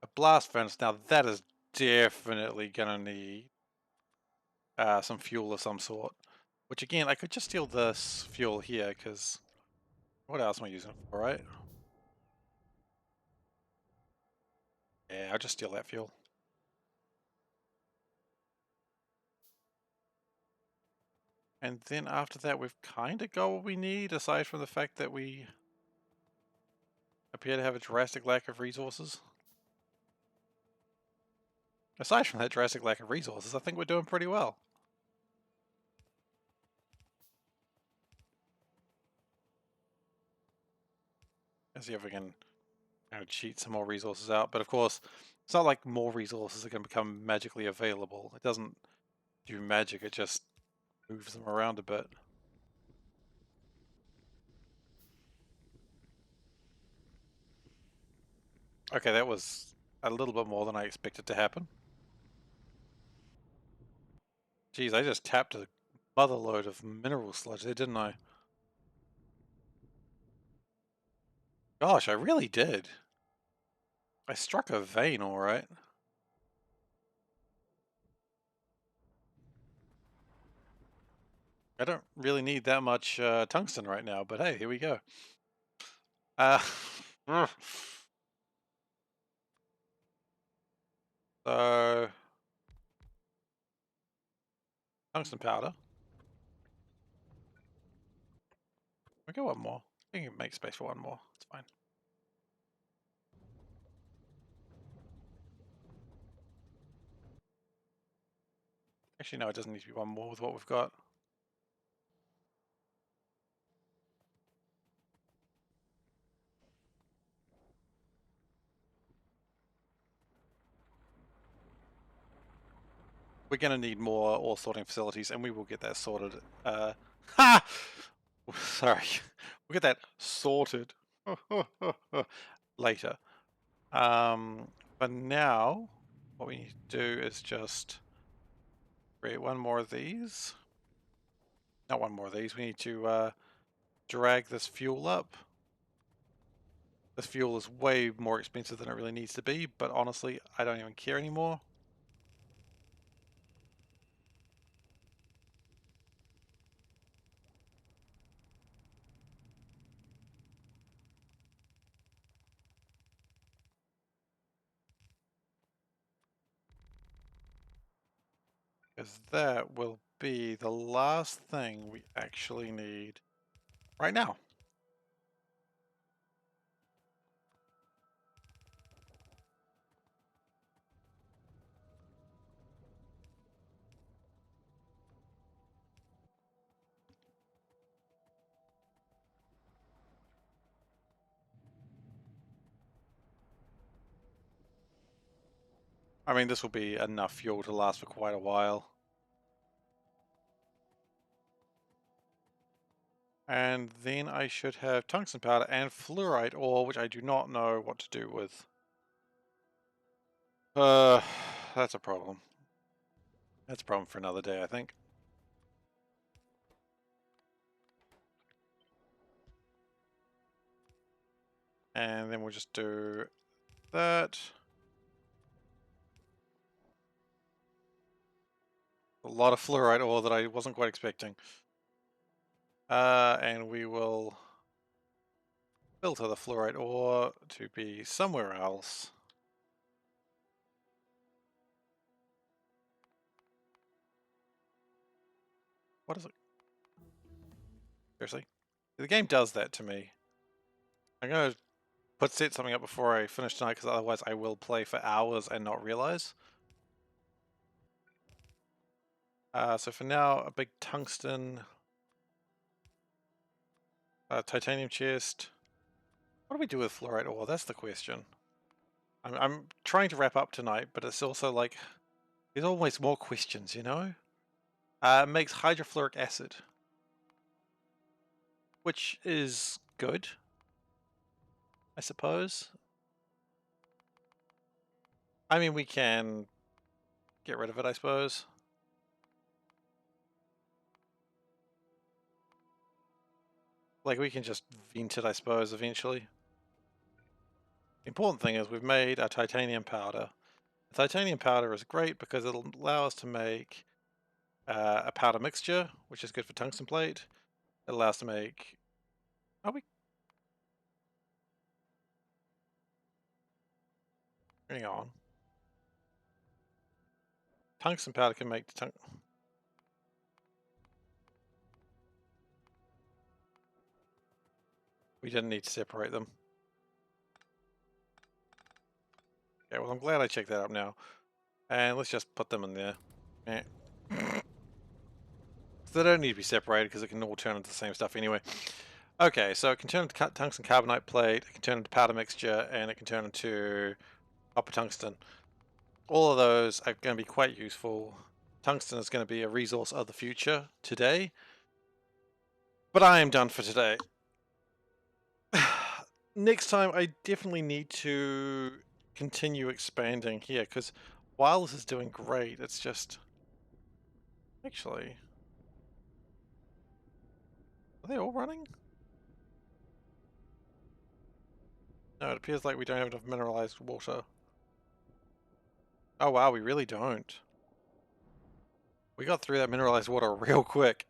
Speaker 1: a blast furnace. Now that is definitely gonna need some fuel of some sort. Which again, I could just steal this fuel here, because what else am I using it for, right? Yeah, I'll just steal that fuel. And then after that, we've kind of got what we need, aside from the fact that we appear to have a drastic lack of resources. Aside from that drastic lack of resources, I think we're doing pretty well. Let's see if we can cheat some more resources out. But of course, it's not like more resources are going to become magically available. It doesn't do magic, it just moves them around a bit. Okay, that was a little bit more than I expected to happen. Geez, I just tapped a motherload of mineral sludge there, didn't I? Gosh, I really did. I struck a vein, alright. I don't really need that much tungsten right now, but hey, here we go. So, tungsten powder. We got one more. I think we can make space for one more. It's fine. Actually, no, it doesn't need to be one more with what we've got. We're going to need more ore sorting facilities, and we will get that sorted. Ha! Sorry. We'll get that sorted later. But now, what we need to do is just create one more of these. Not one more of these. We need to drag this fuel up. This fuel is way more expensive than it really needs to be, but honestly, I don't even care anymore. Because that will be the last thing we actually need right now. I mean, this will be enough fuel to last for quite a while. And then I should have tungsten powder and fluorite ore, which I do not know what to do with. Uh, that's a problem. That's a problem for another day, I think. And then we'll just do that. A lot of fluorite ore that I wasn't quite expecting. And we will filter the fluorite ore to be somewhere else. What is it? Seriously? The game does that to me. I'm going to set something up before I finish tonight, because otherwise I will play for hours and not realize. So for now, a big tungsten titanium chest. What do we do with fluorite ore? That's the question. I'm trying to wrap up tonight, but it's also like, there's always more questions, you know? It makes hydrofluoric acid, which is good, I suppose. I mean, we can get rid of it, I suppose. Like, we can just vent it, I suppose, eventually. The important thing is we've made a titanium powder. The titanium powder is great because it'll allow us to make a powder mixture, which is good for tungsten plate. It allows us to make... Are we... Hang on. Tungsten powder can make... We didn't need to separate them. Okay, well, I'm glad I checked that up now. And let's just put them in there. Eh. They don't need to be separated because it can all turn into the same stuff anyway. Okay, so it can turn into tungsten carbonate plate, it can turn into powder mixture, and it can turn into copper tungsten. All of those are going to be quite useful. Tungsten is going to be a resource of the future today. But I am done for today. Next time, I definitely need to continue expanding here, because while this is doing great, it's just... Actually... Are they all running? No, it appears like we don't have enough mineralized water. Oh wow, we really don't. We got through that mineralized water real quick.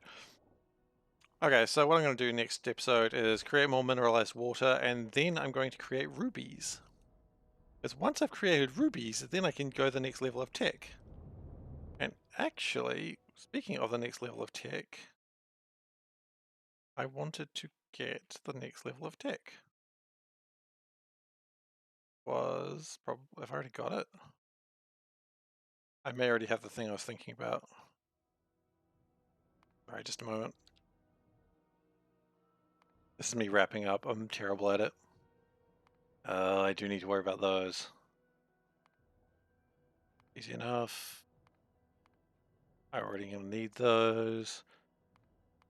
Speaker 1: Okay, so what I'm going to do next episode is create more mineralized water, and then I'm going to create rubies. Because once I've created rubies, then I can go the next level of tech. And actually, speaking of the next level of tech, I wanted to get the next level of tech. Was probably... I've already got it. I may already have the thing I was thinking about. Alright, just a moment. This is me wrapping up. I'm terrible at it. I do need to worry about those. Easy enough. I already gonna need those.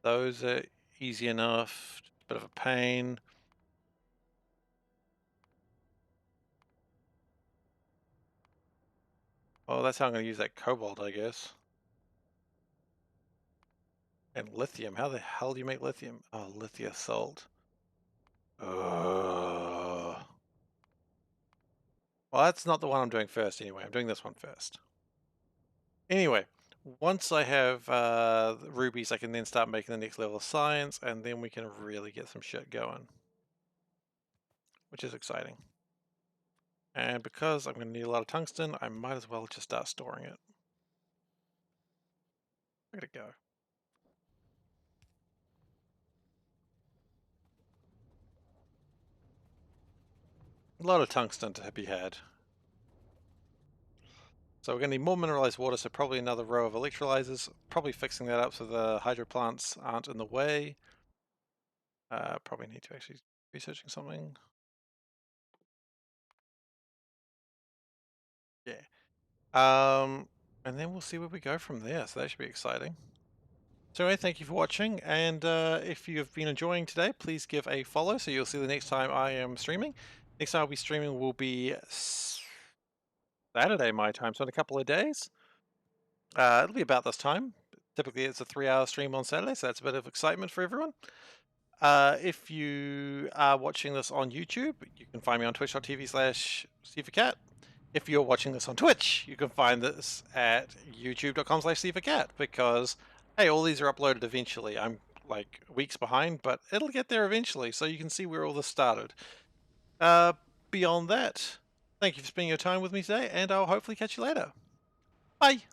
Speaker 1: Those are easy enough. Bit of a pain. Well, that's how I'm gonna use that cobalt, I guess. And lithium. How the hell do you make lithium? Oh, lithium salt. Well, that's not the one I'm doing first anyway. I'm doing this one first. Anyway, once I have the rubies, I can then start making the next level of science, and then we can really get some shit going. Which is exciting. And because I'm going to need a lot of tungsten, I might as well just start storing it. Where'd it go? A lot of tungsten to be had. So we're going to need more mineralized water, so probably another row of electrolyzers. Probably fixing that up so the hydro plants aren't in the way. Probably need to actually researching something. Yeah. Um, and then we'll see where we go from there. So that should be exciting. So anyway, thank you for watching, and if you've been enjoying today, please give a follow so you'll see the next time I am streaming. Next time I'll be streaming will be Saturday my time, so in a couple of days. It'll be about this time. Typically it's a 3-hour stream on Saturday, so that's a bit of excitement for everyone. If you are watching this on YouTube, you can find me on twitch.tv/SeiferKatt. If you're watching this on Twitch, you can find this at youtube.com/SeiferKatt because, hey, all these are uploaded eventually. I'm like weeks behind, but it'll get there eventually, so you can see where all this started. Beyond that, thank you for spending your time with me today, and I'll hopefully catch you later. Bye!